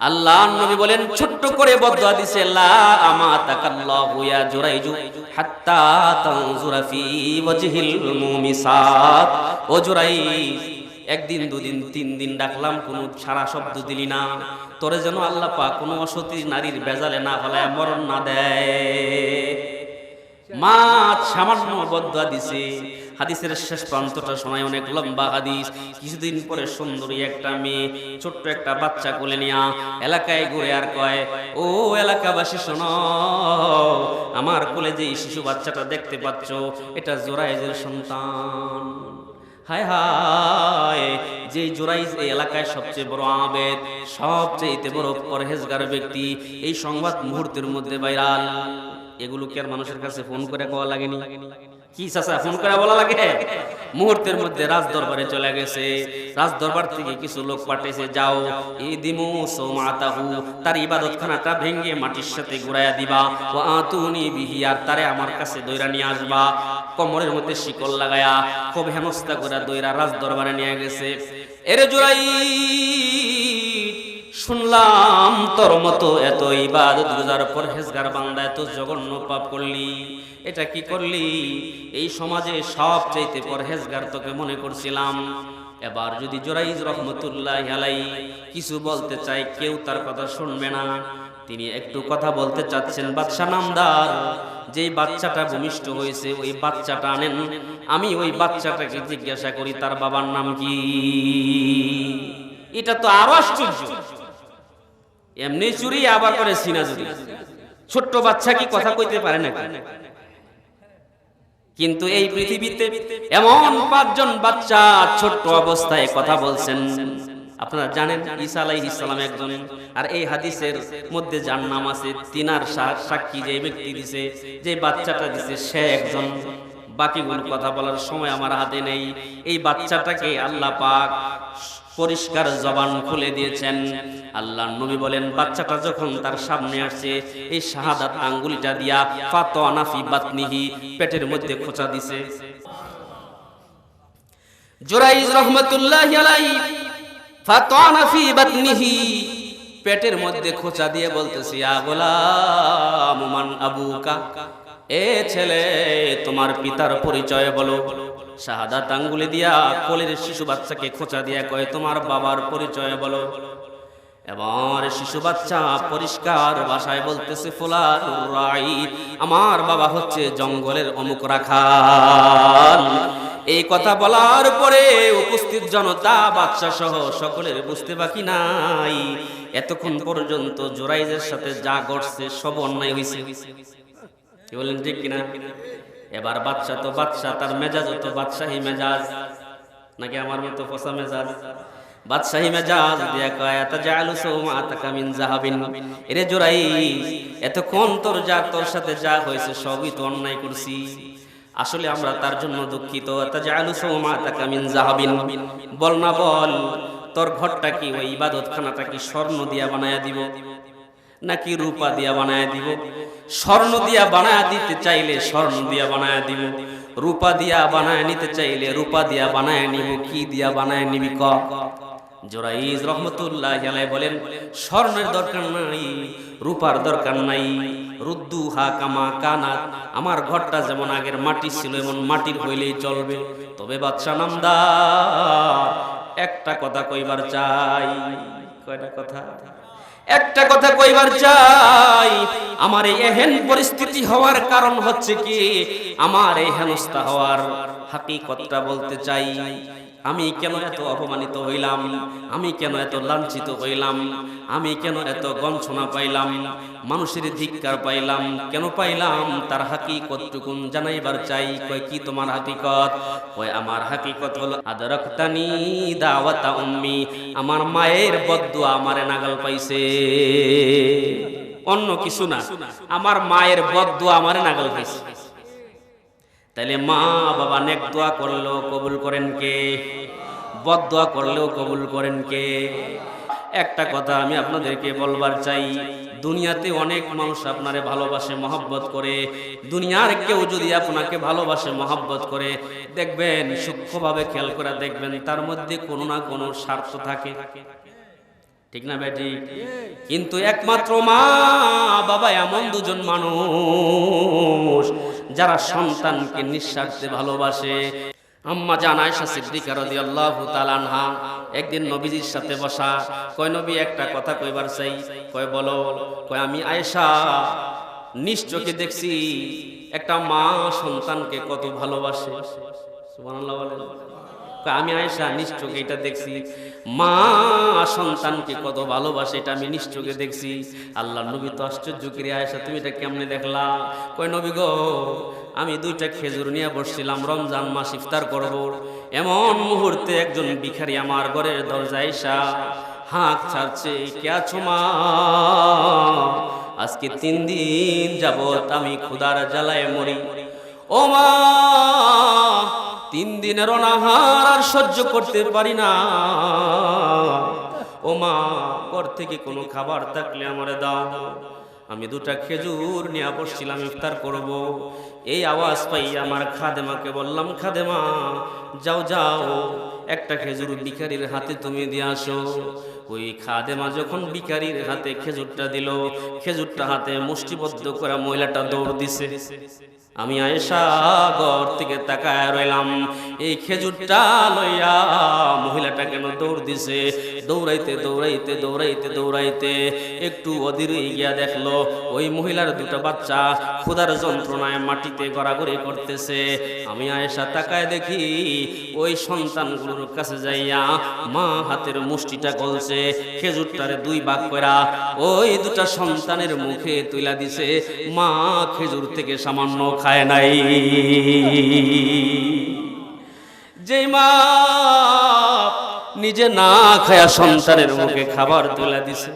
আল্লাহর নবী বলেন, ছোট্ট করে বদদুয়া দিছে, লা আমাতাকাল্লাহু ইয়া জুরাইজু হাত্তা তানজুরা ফি ওয়াজহিল মুমিসাত। ও জুরাইজ, একদিন, দুদিন, 3 দিন ডাকলাম, কোনো সারা শব্দ দিলি না। তোরে যেন আল্লাহ পাক কোনো অসতী নারীর বেজালে না ফলায় মরণ না দেয়। মা সামান্য বদদুয়া দিছে। হাদিসের শেষ প্রান্তটা শোনায়, অনেক লম্বা হাদিস। কিছুদিন পরে সুন্দরী একটা মেয়ে ছোট্ট একটা বাচ্চা কোলে নিয়া এলাকায় ঘুরে আর কয়, ও এলাকাবাসী শোনো, আমার কোলে যে শিশু বাচ্চাটা দেখতে পাচ্ছ, এটা জুরাইজের সন্তান। হায় হায়, যে জুরাইজ এই এলাকায় সবচেয়ে বড় আবেদ, সবচেয়ে বড় পরহেজগার ব্যক্তি, এই সংবাদ মুহূর্তের মধ্যে ভাইরাল। এগুলো কি আর মানুষের কাছে ফোন করে কোয়া লাগেনি? কি চাচা ফোন করে বলা লাগে? মুহূর্তের মধ্যে রাজ দরবারে চলে গেছে। রাজ দরবার থেকে কিছু লোক পাঠিয়েছে, যাও ইদিমু সৌমাতাহু, তার ইবাদতখানাটা ভেঙে মাটির সাথে ঘুরাইয়া দিবা, ও আতুনি বিহি, আর তারে আমার কাছে দইরা নিয়ে আসবা। কোমরের মধ্যে শিকল লাগায়া খুব হেনস্থা করে দইরা রাজ দরবারে নিয়ে গেছে। এরে জুরাইজ, শুনলাম তোর মতো এত ইবাদত গুজার পরহেজগার বান্দা এত জঘন্য পাপ করলি, এটা কি করলি? এই সমাজে সবচাইতে পরহেজগার তোকে মনে করছিলাম। এবার যদি জুরাইজ রহমতুল্লাহি আলাইহি কিছু বলতে চায়, কেউ তার কথা শুনবে না। তিনি একটু কথা বলতে চাচ্ছেন। বাদশা নামদার, যেই বাচ্চাটা ভূমিষ্ঠ হয়েছে ওই বাচ্চাটা আনেন, আমি ওই বাচ্চাটাকে জিজ্ঞাসা করি তার বাবার নাম কি। এটা তো আরো আশ্চর্য। এমনি চুরি আবার করে সিনা চুরি। ছোট্ট বাচ্চা কি কথা কইতে পারে না? কিন্তু এই পৃথিবীতে এমন 5 জন বাচ্চা ছোট্ট অবস্থায় কথা বলছেন। আপনারা জানেন ঈসা আলাইহিস সালাম একজন, আর এই হাদিসের মধ্যে যার নাম আছে, তিনার সাক্ষী যে ব্যক্তি দিছে, যে বাচ্চাটা দিছে, সে একজন। বাকিগুলো কথা বলার সময় আমার হাতে নেই। এই বাচ্চাটাকে আল্লাহ পাক পরিষ্কার জবান খুলে দিয়েছেন। আল্লাহর নবী বলেন, বাচ্চাটা যখন তার সামনে আসছে, এই শাহাদাত আঙ্গুলটা দিয়া ফাতানা ফি বাতনিহি, পেটের মধ্যে খোঁচা দিছে। জুরাইজ রাহমাতুল্লাহি আলাইহি ফাতানা ফি বাতনিহি, পেটের মধ্যে খোঁচা দিয়ে বলতেছি, ইয়া গোলাম মান আবুকা, এ ছেলে তোমার পিতার পরিচয় বলো। শাহাদাত আঙ্গুলে দিয়া কোলের শিশু বাচ্চাকে খোঁচা দিয়া কয়, তোমার বাবার পরিচয় বলো। এবার শিশু বাচ্চা পরিষ্কার ভাষায় বলতেছে, ফুলানুর রাই, আমার বাবা হচ্ছে জঙ্গলের অমুক রাখাল। এই কথা বলার পরে উপস্থিত জনতা, বাদশা সহ সকলের বুঝতে বাকি নাই, এতক্ষণ পর্যন্ত জুরাইজের সাথে যা ঘটছে সব অন্যায় হয়েছে। কি বলেন, ঠিক কিনা? এবার বাদশা তো বাদশা, তার মেজাজ তো বাদশাহী মেজাজ, নাকি আমার মতো ফসা মেজাজ? বাদশাহী মেজাজ দিয়া কয়, আতাজালু সাওমাতাকা মিন যাহাবিন, এরে জুরাইজ, এতক্ষণ তোর সাথে যা হয়েছে সবই তো অন্যায় করছি। আসলে আমরা তার জন্য দুঃখিত। আতাজালু সাওমাতাকা মিন যাহাবিন, বল না বল, তোর ঘরটা কি, ওই ইবাদতখানাটা কি স্বর্ণ দিয়া বানায়া দিব নাকি রূপা দিয়া বানায়া দিব? স্বর্ণ দিয়া বানায়া দিতে চাইলে স্বর্ণ দিয়া বানায়া দিব, রূপা দিয়া বানায় নিতে চাইলে রূপা দিয়া বানায় নিব। কি দিয়া বানায় নিবি ক? জুরাইজ রহমতুল্লাহি আলাইহি বলেন, স্বর্ণের দরকার নাই, রূপার দরকার নাই, রুদ্দুহা কামা কানাত, আমার ঘরটা যেমন আগের মাটি ছিল এমন মাটির হইলেই চলবে। তবে বাদশা নামদার একটা কথা কইবার চাই। কয়টা কথা? একটা কথা কইবার চাই। আমার এই এহেন পরিস্থিতি হওয়ার কারণ হচ্ছে কি, আমার এই হেনস্থা হওয়ার হাকিকতটা বলতে চাই। আমি কেন এত অপমানিত হইলাম, আমি কেন এত লাঞ্ছিত হইলাম, আমি কেন এত গঞ্ছনা পাইলাম, মানুষের ধিক্কার পাইলাম, কেন পাইলাম? তার হাকিকতটুকুন জানাইবার চাই। কয় কি তোমার হাকিকত? কয় আমার হাকিকত হলো আদরাকতানি দাওয়াতা উম্মি, আমার মায়ের বদদুয়া আমারে নাগাল পাইছে, অন্য কিছু না, আমার মায়ের বদদুয়া আমারে নাগাল পাইছে। তাইলে মা বাবা নেক দোয়া করলেও কবুল করেন কে? বদদুয়া করলেও কবুল করেন কে? একটা কথা আমি আপনাদেরকে বলবার চাই, দুনিয়াতে অনেক মানুষ আপনারে ভালোবাসে, মহব্বত করে। দুনিয়ার কেউ যদি আপনাকে ভালোবাসে, মহব্বত করে, দেখবেন সূক্ষ্মভাবে খেয়াল করে দেখবেন তার মধ্যে কোনো না কোনো স্বার্থ থাকে, ঠিক না বেটি? কিন্তু একমাত্র মা বাবা এমন দুজন মানুষ যারা সন্তানকে নিঃস্বার্থে ভালোবাসে। আম্মা জান আয়েশা সিদ্দিকা রাদিয়াল্লাহু তাআলা আনহা একদিন নবীজির সাথে বসা। কয় নবী একটা কথা কইবার চাই। কয় বলো। কয় আমি আয়েশা নিজ চোখে দেখছি একটা মা সন্তানকে কত ভালোবাসে। সুবহানাল্লাহ বলেন। আমি আয়েশা নিজ চোখে এটা দেখছি, মা সন্তানকে কত ভালোবাসে, এটা আমি নিজ চোখে দেখছি। আল্লাহ নবী তো আশ্চর্য করে, আয়েশা তুমি এটা কেমনে দেখলা? কয় নবী গো, আমি 2টা খেজুর নিয়ে বসছিলাম, রমজান মাস ইফতার করব, এমন মুহূর্তে একজন ভিখারি আমার ঘরের দরজায় এসে হাঁক ছাড়ছে, কে আছো মা? আজকে 3 দিন যাবত আমি ক্ষুধার জ্বালায় মরি। ও মা, 3 দিনের অনাহার আর সহ্য করতে পারি না। ও মা, ঘর থেকে কোনো খাবার থাকলে আমারে দাও। আমি 2টা খেজুর নিয়ে বসছিলাম, ইফতার করব। এই আওয়াজ পাই আমার খাদেমাকে বললাম, খাদেমা যাও যাও, একটা খেজুর ভিখারির হাতে তুমি দিয়ে আসো। ওই খাদেমা যখন ভিখারির হাতে খেজুরটা দিল, খেজুরটা হাতে মুষ্টিবদ্ধ করে মহিলাটা দৌড় দিছে। আমি আয়েশা ঘর থেকে তাকায় রইলাম, এই খেজুরটা লইয়া মহিলাটা কেন দৌড় দিছে। দৌড়াইতে দৌড়াইতে দৌড়াইতে দৌড়াইতে একটু অধীরে গিয়া দেখলো ওই মহিলার 2টা বাচ্চা ক্ষুধার যন্ত্রণায় মাটিতে গড়াগড়ি করতেছে। আমি আয়েশা তাকায় দেখি ওই সন্তানগুলোর কাছে যাইয়া মা হাতের মুষ্টিটা গলছে, খেজুরটারে 2 ভাগ কইরা ওই 2টা সন্তানের মুখে তুইলা দিছে। মা খেজুর থেকে সামান্য খায় নাই। যে মা নিজে না খায়া সন্তানের মুখে খাবার তুলে দিছে,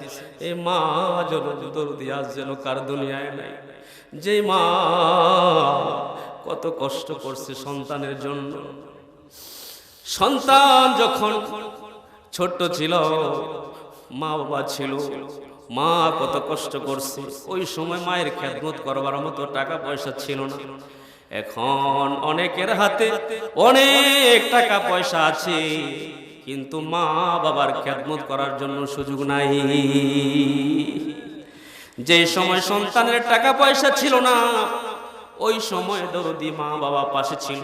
এই মা যেন দরদি আজ যেন কার দুনিয়ায় নাই। যে মা কত কষ্ট করছে সন্তানের জন্য। সন্তান যখন ছোট ছিল, মা বাবা ছিল, মা কত কষ্ট করছে। ওই সময় মায়ের খেদমত করবার মতো টাকা পয়সা ছিল না। এখন অনেকের হাতে অনেক টাকা পয়সা আছে, কিন্তু মা বাবার খেদমত করার জন্য সুযোগ নাই। যে সময় সন্তানের টাকা পয়সা ছিল না, ওই সময় দরদি মা বাবা পাশে ছিল।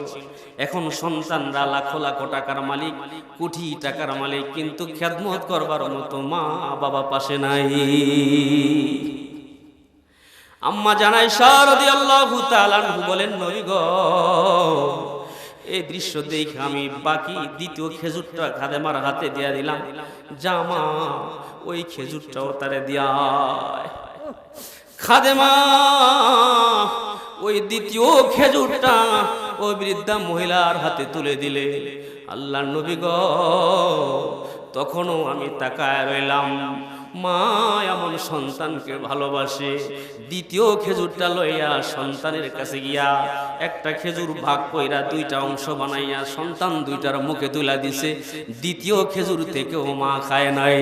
এখন সন্তানরা লাখো লাখো টাকার মালিক, কোটি টাকার মালিক, কিন্তু খেদমত করবার মতো মা বাবা পাশে নাই। আম্মা জান আয়েশা রাদিয়াল্লাহু তাআলা আনহা বলেন, নবী গো, এই দৃশ্য দেখে আমি বাকি 2য় খেজুরটা খাদেমার হাতে দিয়া দিলাম। জামা ওই খেজুরটাও তারে দিয়া। খাদেমা ওই 2য় খেজুরটা ওই বৃদ্ধা মহিলার হাতে তুলে দিলে। আল্লাহর নবী গো, তখনও আমি তাকায় রইলাম, মা এমন সন্তানকে ভালোবাসে। 2য় খেজুরটা লইয়া সন্তানের কাছে গিয়া একটা খেজুর ভাগ কইরা 2টা অংশ বানাইয়া সন্তান 2টার মুখে তুলা দিছে। 2য় খেজুর থেকেও মা খায় নাই।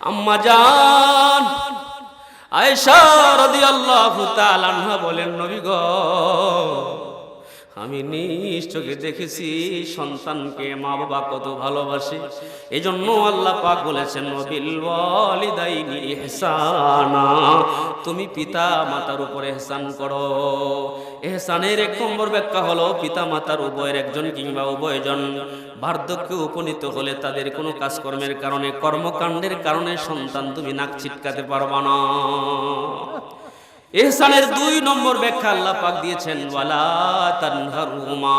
আম্মা জান আয়েশা রাদিয়াল্লাহু তাআলা আনহা বলেন, নবী গো, আমি নিজ চোখে দেখেছি সন্তানকে মা বাবা কত ভালোবাসে। এজন্য আল্লাহ পাক বলেছেন, বিল ওয়ালিদাইনি ইহসানা, তুমি পিতা মাতার উপরে ইহসান করো। ইহসানের 1 নম্বর ব্যাখ্যা হলো পিতা মাতার উভয়ের একজন কিংবা উভয়জন বার্ধক্যে উপনীত হলে তাদের কোনো কাজকর্মের কারণে, কর্মকাণ্ডের কারণে সন্তান তুমি নাক ছিটকাতে পারবা না। ইহসানের 2 নম্বর ব্যাখ্যা আল্লাহ পাক দিয়েছেন, ওয়ালা তানহারুমা,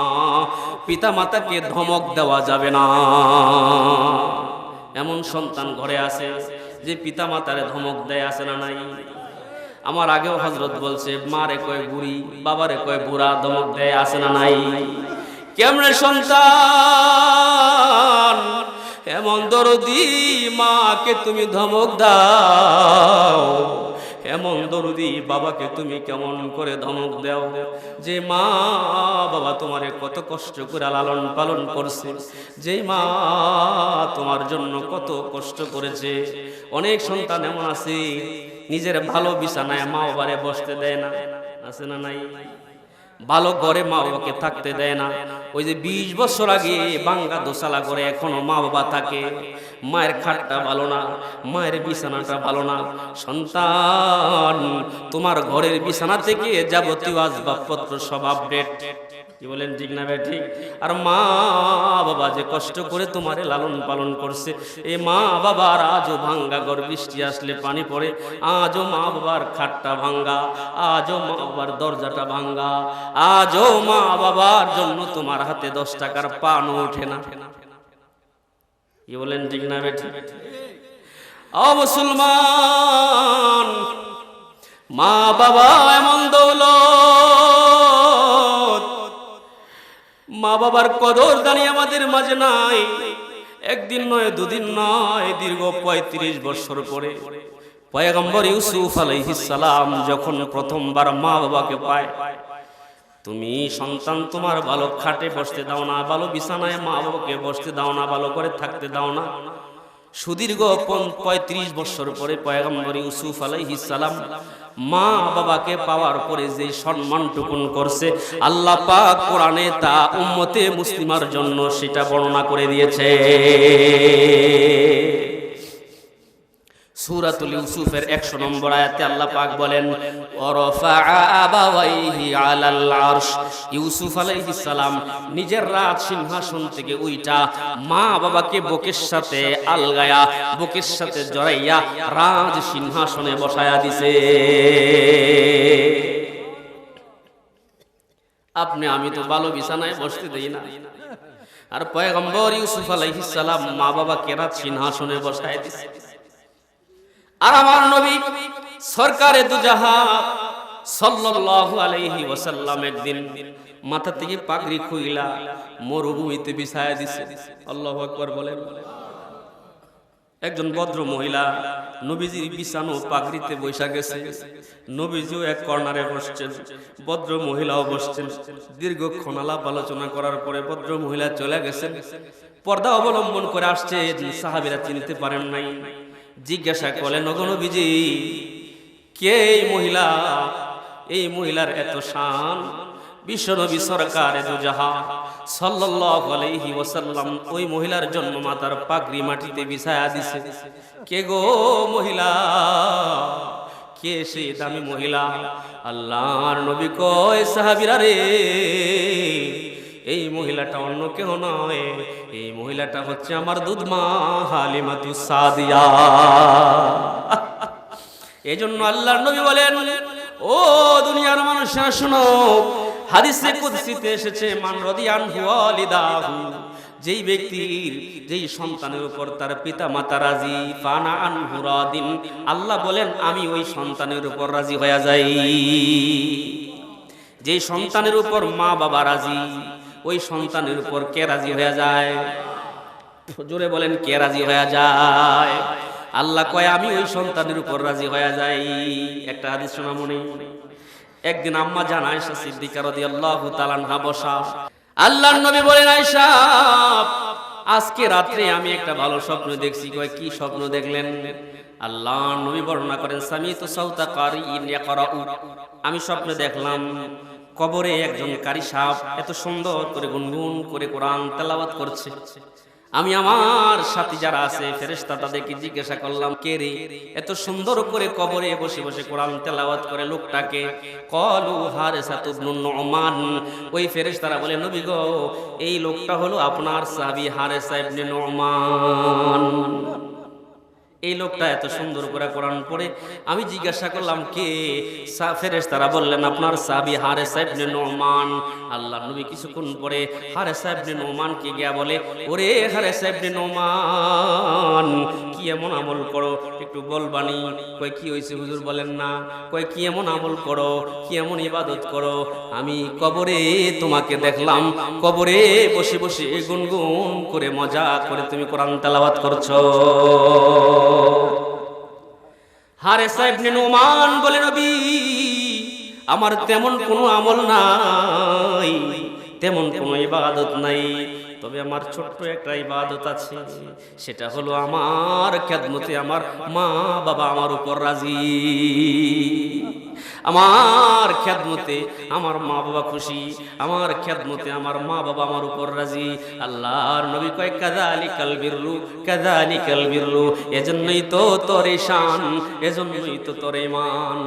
পিতামাতাকে ধমক দেওয়া যাবে না। এমন সন্তান ঘরে আছে যে পিতামাতারে ধমক দেয়, আছে না নাই? আমার আগেও হযরত বলছে, মারে কয় বুড়ি, বাবারে কয় বুড়া, ধমক দেয়, আছে না নাই? কেমনে সন্তান এমন দরদি মাকে তুমি ধমক দাও, এমন দরদি বাবাকে তুমি কেমন করে ধমক দাও, যে মা বাবা তোমারে কত কষ্ট করে লালন পালন করছে, যে মা তোমার জন্য কত কষ্ট করেছে। অনেক সন্তান এমন আছে নিজের ভালো বিছানায় মা বাবারে বসতে দেয় না, আছে না নাই? ভালো ঘরে মা বাবাকে থাকতে দেয় না। ওই যে 20 বছর আগে বাঙ্গা দোসালা করে এখনো মা বাবা থাকে, মায়ের খাটটা ভালো না, মায়ের বিছানাটা ভালো না। সন্তান তোমার ঘরের বিছানা থেকে যাবতীয় আসবাবপত্র সব আপডেট, কি বলেন, ঠিক না ঠিক? আর মা বাবা যে কষ্ট করে তোমারে লালন পালন করছে, এই মা বাবার আজও ভাঙ্গা ঘর, বৃষ্টি আসলে পানি পড়ে, আজও মা বাবার খাটটা ভাঙ্গা, আজও মা বাবার দরজাটা ভাঙ্গা, আজও মা বাবার জন্য তোমার হাতে 10 টাকার পানও ওঠে না, কি বলেন, ঠিক না ঠিক? ও মুসলমান, মা বাবা এমন দৌলত, মা বাবার কদর দানি আমাদের মাঝে নাই। একদিন নয়, দুদিন নয়, দীর্ঘ 35 বছর পরে পয়গম্বর ইউসুফ আলাইহিস সালাম যখন প্রথমবার মা বাবাকে পায়, তুমি সন্তান তোমার ভালো খাটে বসতে দাও না, ভালো বিছানায় মা বাবাকে বসতে দাও না, ভালো করে থাকতে দাও না। সুদীর্ঘ 35 বছর পরে পয়গম্বর ইউসুফ আলাইহিস সালাম মা বাবাকে পাওয়ার পরে যে সম্মানটুকুন করছে, আল্লাহ পাক কোরআনে তা উম্মতে মুসলিমার জন্য সেটা বর্ণনা করে দিয়েছে। সূরাতুল ইউসুফের 100 নম্বর আয়াতে আল্লাহ পাক বলেন, ওয়ারাফাআ আবাওয়াইহি আলাল আরশ, ইউসুফ আলাইহিস সালাম নিজের রাজ সিংহাসন থেকে উইটা মা বাবাকে বুকের সাথে আলগায়া, বুকের সাথে জড়াইয়া রাজ সিংহাসনে বসায়া দিছে। আপনি আমি তো ভালো বিছানায় বসতে দেই না, আর পয়গম্বর ইউসুফ আলাইহিস সালাম মা বাবাকে রাজ সিংহাসনে বসায়া দিছে। আর আমার নবী সরকারে দুজাহান সাল্লাল্লাহু আলাইহি ওয়াসাল্লাম একদিন মাথা থেকে পাগড়ি খুইলা মরুভূমিতে বিছায়া দিছে। আল্লাহু আকবার বলেন। একজন ভদ্র মহিলা নবীজির বিছানো পাগড়িতে বসা গেছে, নবীজিও এক কর্নারে বসছেন, ভদ্র মহিলাও বসছেন। দীর্ঘক্ষণ আলাপ আলোচনা করার পরে ভদ্র মহিলা চলে গেছেন, পর্দা অবলম্বন করে আসছে, সাহাবীরা চিনতে পারেন নাই। জিজ্ঞাসা করলেন, ওগো নবীজি, কে এই মহিলা? এই মহিলার এত শান। বিশ্বনবী সরকারে দুজাহান সাল্লাল্লাহু আলাইহি ওয়াসাল্লাম ওই মহিলার জন্য মাথার পাগড়ি মাটিতে বিছায়া দিছে। কে গো মহিলা? কে সেই দামি মহিলা? আল্লাহর নবী কয়, সাহাবীরা রে, এই মহিলাটা অন্য কেউ নয়, এই মহিলাটা হচ্ছে আমার দুধমা হালিমাতুস সাদিয়া। এজন্য আল্লাহর নবী বলেন, ও দুনিয়ার মানুষেরা শোনো, হাদিসে কুদসিতে এসেছে, মান রাদিয়ানহু ওয়ালিদাহু, যেই ব্যক্তির যেই সন্তানের উপর তার পিতা মাতা রাজি, ফানা আনহু রাদিন, আল্লাহ বলেন আমি ওই সন্তানের উপর রাজি হয়ে যাই। যেই সন্তানের উপর মা বাবা রাজি, ওই সন্তানের উপর কে রাজি হয়ে যায়? জোরে বলেন, কে রাজি হয়ে যায়? আল্লাহ কয় আমি ওই সন্তানের উপর রাজি হয়ে যাই। একটা হাদিস শোনা মনে, একদিন আম্মা জান আয়েশা সিদ্দিকা রাদিয়াল্লাহু তাআলা আনহা বসা, আল্লাহর নবী বলেন, আয়েশা আজকে রাত্রে আমি একটা ভালো স্বপ্ন দেখছি। কয় কি স্বপ্ন দেখলেন? আল্লাহর নবী বর্ণনা করেন, সামিতু সাউতা কারিইন ইয়াকরাউ, আমি স্বপ্নে দেখলাম কবরে একজন কারি সাহেব এত সুন্দর করে গুনগুন করে কোরআন তেলাওয়াত করছে। আমি আমার সাথী যারা আছে ফেরেশতা তাদেরকে জিজ্ঞাসা করলাম, কে রে এত সুন্দর করে কবরে বসে বসে কোরআন তেলাওয়াত করে লোকটাকে? ক্বালু হারিসা ইবনুন নুমান, ওই ফেরেশতারা বলে, নবী গো, এই লোকটা হলো আপনার সাহাবী হারিসা ইবনে নুমান। এই লোকটা এত সুন্দর করে কোরআন পড়ে। আমি জিজ্ঞাসা করলাম কে? ফেরেশতারা বললেন আপনার সাহাবী হারেসা ইবনে নুমান। আল্লাহর নবী কিছুক্ষণ পরে হারেসা ইবনে নুমানকে গিয়া বলে, ওরে হারেসা ইবনে নুমান, কি এমন আমল করো একটু বলবানি? কয় কি হইছে হুজুর বলেন না। কয় কি এমন আমল করো, কি এমন ইবাদত করো? আমি কবরে তোমাকে দেখলাম, কবরে বসে বসে গুনগুন করে মজা করে তুমি কোরআন তেলাওয়াত করছো। হারেসা ইবনে নুমান বলে, নবী আমার তেমন কোনো আমল নাই, তেমন কোনো ইবাদত নাই, তবে আমার ছোট্ট একটা ইবাদত আছে, সেটা হলো আমার খেদমতে আমার মা বাবা আমার উপর রাজি, আমার খেদমতে আমার মা বাবা খুশি, আমার খেদমতে আমার মা বাবা আমার উপর রাজি। আল্লাহর নবী কয় কাযালিকাল বিররু, কাযালিকাল বিররু, এজন্যই তো তোর শান, এজন্যই তো তোর ঈমান।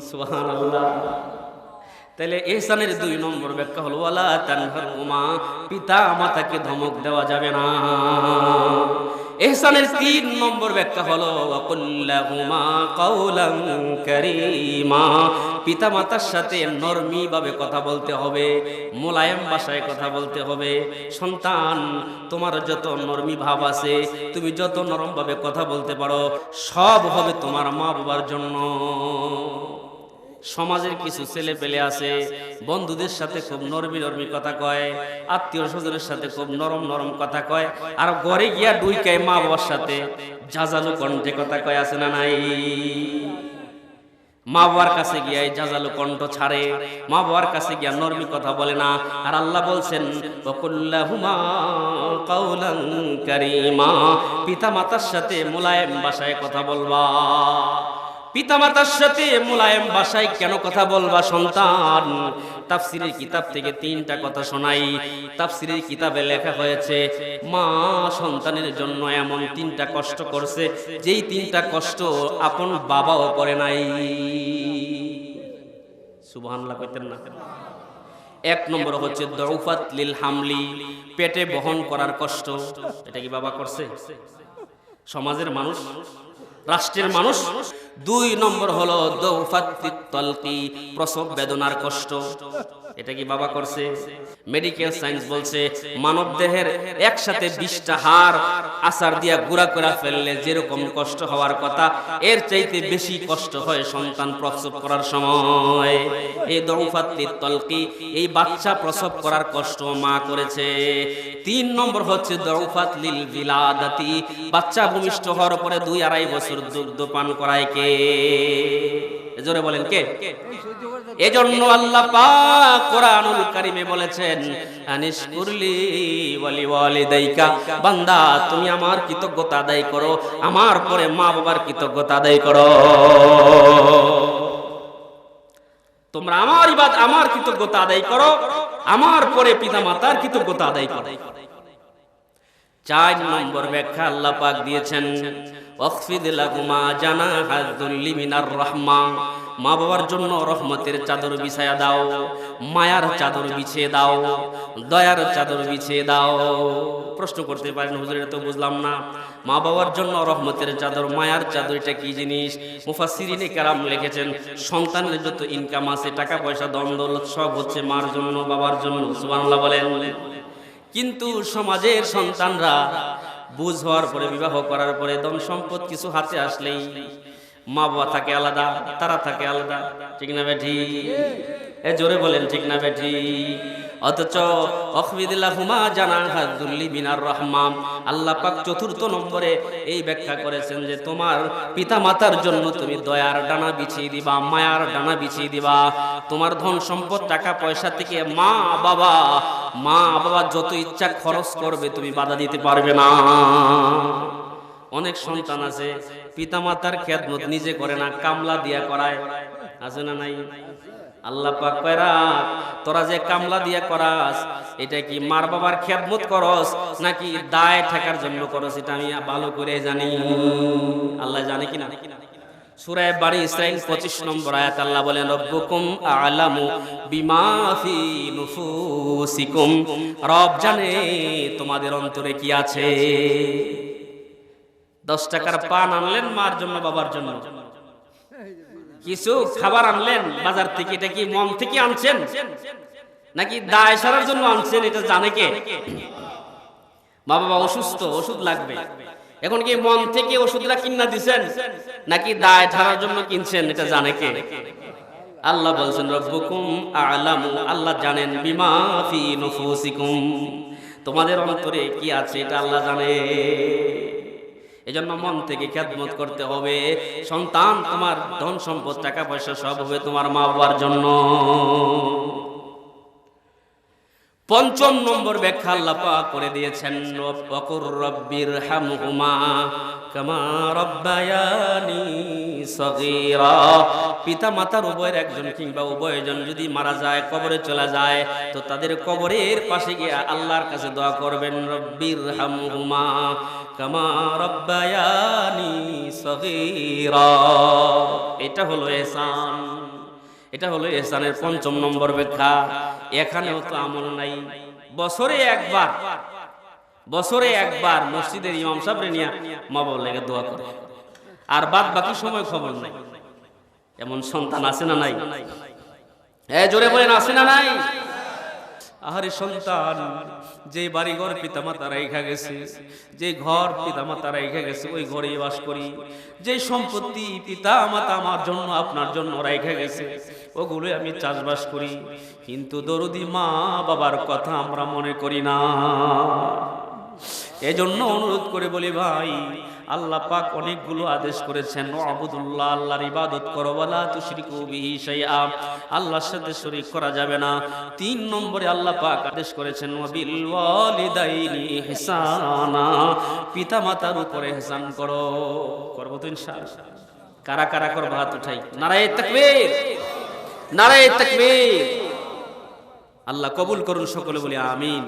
সুবহানাল্লাহ। তাহলে ইহসানের ২ নম্বর ব্যাখ্যা হলো ওয়ালা তানহারহুমা, পিতা মাতাকে ধমক দেওয়া যাবে না। ইহসানের ৩ নম্বর ব্যাখ্যা হলো ওয়াকুল্লাহুমা কাওলান কারীমা, পিতা মাতার সাথে নরমি ভাবে কথা বলতে হবে, মোলায়েম ভাষায় কথা বলতে হবে। সন্তান, তোমার যত নরমি ভাব আছে, তুমি যত নরম ভাবে কথা বলতে পারো, সব হবে তোমার মা বাবার জন্য। সমাজের কিছু ছেলে পেলে আছে বন্ধুদের সাথে খুব নরমি নরমি কথা কয়, আত্মীয় স্বজনের সাথে খুব নরম নরম কথা কয়, আর ঘরে গিয়া ডুইকায় মা বাবার সাথে ঝাঁঝালো কণ্ঠে কথা কয়, আছে না নাই? মা বাবার কাছে গিয়া ঝাঁঝালো কণ্ঠ ছাড়ে, মা বাবার কাছে গিয়া নরমি কথা বলে না। আর আল্লাহ বলছেন ওয়াকুল্লাহুমা কাওলান কারীমা, পিতা মাতার সাথে মোলায়েম ভাষায় কথা বলবা। পিতামাতার সাথে মোলায়েম ভাষায় কেন কথা বলবা সন্তান? তাফসীরের কিতাব থেকে ৩টা কথা শোনাই। তাফসীরের কিতাবে লেখা হয়েছে মা সন্তানের জন্য এমন 3টা কষ্ট করছে, যেই 3টা কষ্ট আপন বাবাও করে নাই। সুবহানাল্লাহ কইতেন না? ১ নম্বর হচ্ছে দুফাত লিল হামলি, পেটে বহন করার কষ্ট। এটা কি বাবা করছে? সমাজের মানুষ, রাষ্ট্রের মানুষ। ২ নম্বর হলো দুফাতিত তালকি, প্রসব বেদনার কষ্ট। এটা কি বাবা করছে? মেডিকেল সায়েন্স বলছে মানব দেহের একসাথে 20টা হাড় আসার দিয়া গুঁড়া করে ফেললে যেরকম কষ্ট হওয়ার কথা, এর চাইতে বেশি কষ্ট হয় সন্তান প্রসব করার সময়। এই দুফাতিত তালকি, এই বাচ্চা প্রসব করার কষ্ট মা করেছে। ৩ নম্বর হচ্ছে দুফাত লিল বিলাদাতি, বাচ্চা ভূমিষ্ঠ হওয়ার পরে 2-2.5 বছর দুগ্ধ পান করায় কে? জোরে বলেন কে? এজন্য আল্লাহ পাক কোরআনুল কারীমে বলেছেন আনিশকুরলি ওয়ালি ওয়ালিদাইকা, বান্দা তুমি আমার কৃতজ্ঞতা আদায় করো, আমার পরে মা বাবার কৃতজ্ঞতা আদায় করো। তোমরা আমার কৃতজ্ঞতা আদায় করো, আমার পরে পিতা মাতার কৃতজ্ঞতা আদায় করো। ৪ নম্বর ব্যাখ্যা আল্লাহ পাক দিয়েছেন ওয়াখফিদ লাহুমা জানাহা যুল্লি মিনার রাহমা, মা বাবার জন্য রহমতের চাদর বিছায়া দাও, মায়ার চাদর বিছিয়ে দাও, দয়ার চাদর বিছিয়ে দাও। প্রশ্ন করতে পারেন হুজুর এটা তো বুঝলাম না, মা বাবার জন্য রহমতের চাদর, মায়ার চাদর এটা কি জিনিস? মুফাসসিরিনে কেরাম লিখেছেন সন্তানের যত ইনকাম আছে, টাকা পয়সা ধন দৌলত সব হচ্ছে মার জন্য বাবার জন্য। সুবহানাল্লাহ বলেন। কিন্তু সমাজের সন্তানরা বুঝ হওয়ার পরে, বিবাহ করার পরে, ধন সম্পদ কিছু হাতে আসলেই মা বাবা থাকে আলাদা, তারা থাকে আলাদা। ঠিক না বেঠি? এ জোরে বলেন ঠিক না বেঠি? অথচ অখবিদিল্লাহুমা জানাহা যুল্লি মিনার রাহমা, আল্লাহ পাক ৪র্থ নম্বরে এই ব্যাখ্যা করেছেন যে তোমার পিতা মাতার জন্য তুমি দয়ার ডানা বিছিয়ে দিবা, মায়ার ডানা বিছিয়ে দিবা। তোমার ধন সম্পদ টাকা পয়সা থেকে মা বাবা যত ইচ্ছা খরচ করবে, তুমি বাধা দিতে পারবে না। অনেক সন্তান আছে পিতা মাতার খেদমত নিজে করে না, কামলা দিয়া করায়, আছে না নাই? আল্লাহ পাক কয়রা তোরা যে কামলা দিয়া করাস, এটা কি মার বাবার খেদমত করস নাকি দায় ঠেকার জন্য করস? এটা আমি ভালো করে জানি, আল্লাহ জানে কিনা। সূরা বানী ইসরাঈল 25 নম্বর আয়াত আল্লাহ বলেন রব্বুকুম আ'লামু বিমা ফি নুফুসিকুম, রব জানে তোমাদের অন্তরে কি আছে। 10 টাকার পান আনলেন মার জন্য বাবার জন্য, কিছু খাবার আনলেন বাজার থেকে, এটা কি মন থেকে আনছেন নাকি দায় সারার জন্য আনছেন? এটা জানে কে? মা বাবা অসুস্থ, ওষুধ লাগবে, এখন কি মন থেকে ওষুধটা কিনা দিছেন নাকি দায় সারার জন্য কিনছেন? এটা জানে কে? আল্লাহ বলছেন রব্বুকুম আ'লামু, আল্লাহ জানেন বিমা ফি নুফুসিকুম, তোমাদের অন্তরে কি আছে এটা আল্লাহ জানে। এজন্য মন থেকে খেদমত করতে হবে। সন্তান, তোমার ধন সম্পদ টাকা পয়সা সব হবে তোমার মা বাবার জন্য। ৫ম নম্বর ব্যাখ্যা আল্লাহ পাক করে দিয়েছেন, ওয়াকুর রব্বিরহামহুমা কামা রাব্বায়ানি সগীরা। পিতা মাতার উভয়ের একজন কিংবা উভয়জন যদি মারা যায়, কবরে চলে যায়, তো তাদের কবরের পাশে গিয়ে আল্লাহর কাছে দোয়া করবেন, রব্বিরহামহুমা কামা রাব্বায়ানি সগীরা। এটা হলো ইহসান, এটা হলো ইহসানের ৫ম নম্বর ব্যাখ্যা। এখানেও তো আমল নাই। বছরে একবার মসজিদের ইমাম সাহেব নিয়ে মা বাবার লেগে দোয়া করে, আর বাদ বাকি সময় খবর নাই। এমন সন্তান আছে না নাই? জোরে বলেন, আছে না নাই? আহারে সন্তান, যে বাড়িঘর পিতামাতা রাইখা গেছে, যে ঘর পিতামাতা রাইখা গেছে, ওই ঘরেই বাস করি। যে সম্পত্তি পিতামাতা আমার জন্য আপনার জন্য রাইখা গেছে, ওগুলো আমি চাষবাস করি, কিন্তু দরদি মা বাবার কথা আমরা মনে করি না। এজন্য অনুরোধ করে বলি ভাই, আল্লাহ পাক অনেকগুলো আদেশ করেছেন, আবুদুল্লাহ, আল্লাহর ইবাদত করো, ওয়ালা তুশরিকু বিহি শাইআ, আল্লাহর সাথে শরীক করা যাবে না। ৩ নম্বরে আল্লাহ পাক আদেশ করেছেন, ওয়াবিল ওয়ালিদাইনি ইহসানা, পিতা মাতার উপরে ইহসান করো। করব তো ইনশাআল্লাহ। কারা কারা করব হাত উঠাই। নারায়ে তাকবীর, নারায়ে তাকবীর। আল্লাহ কবুল করুন, সকলে বলি আমিন।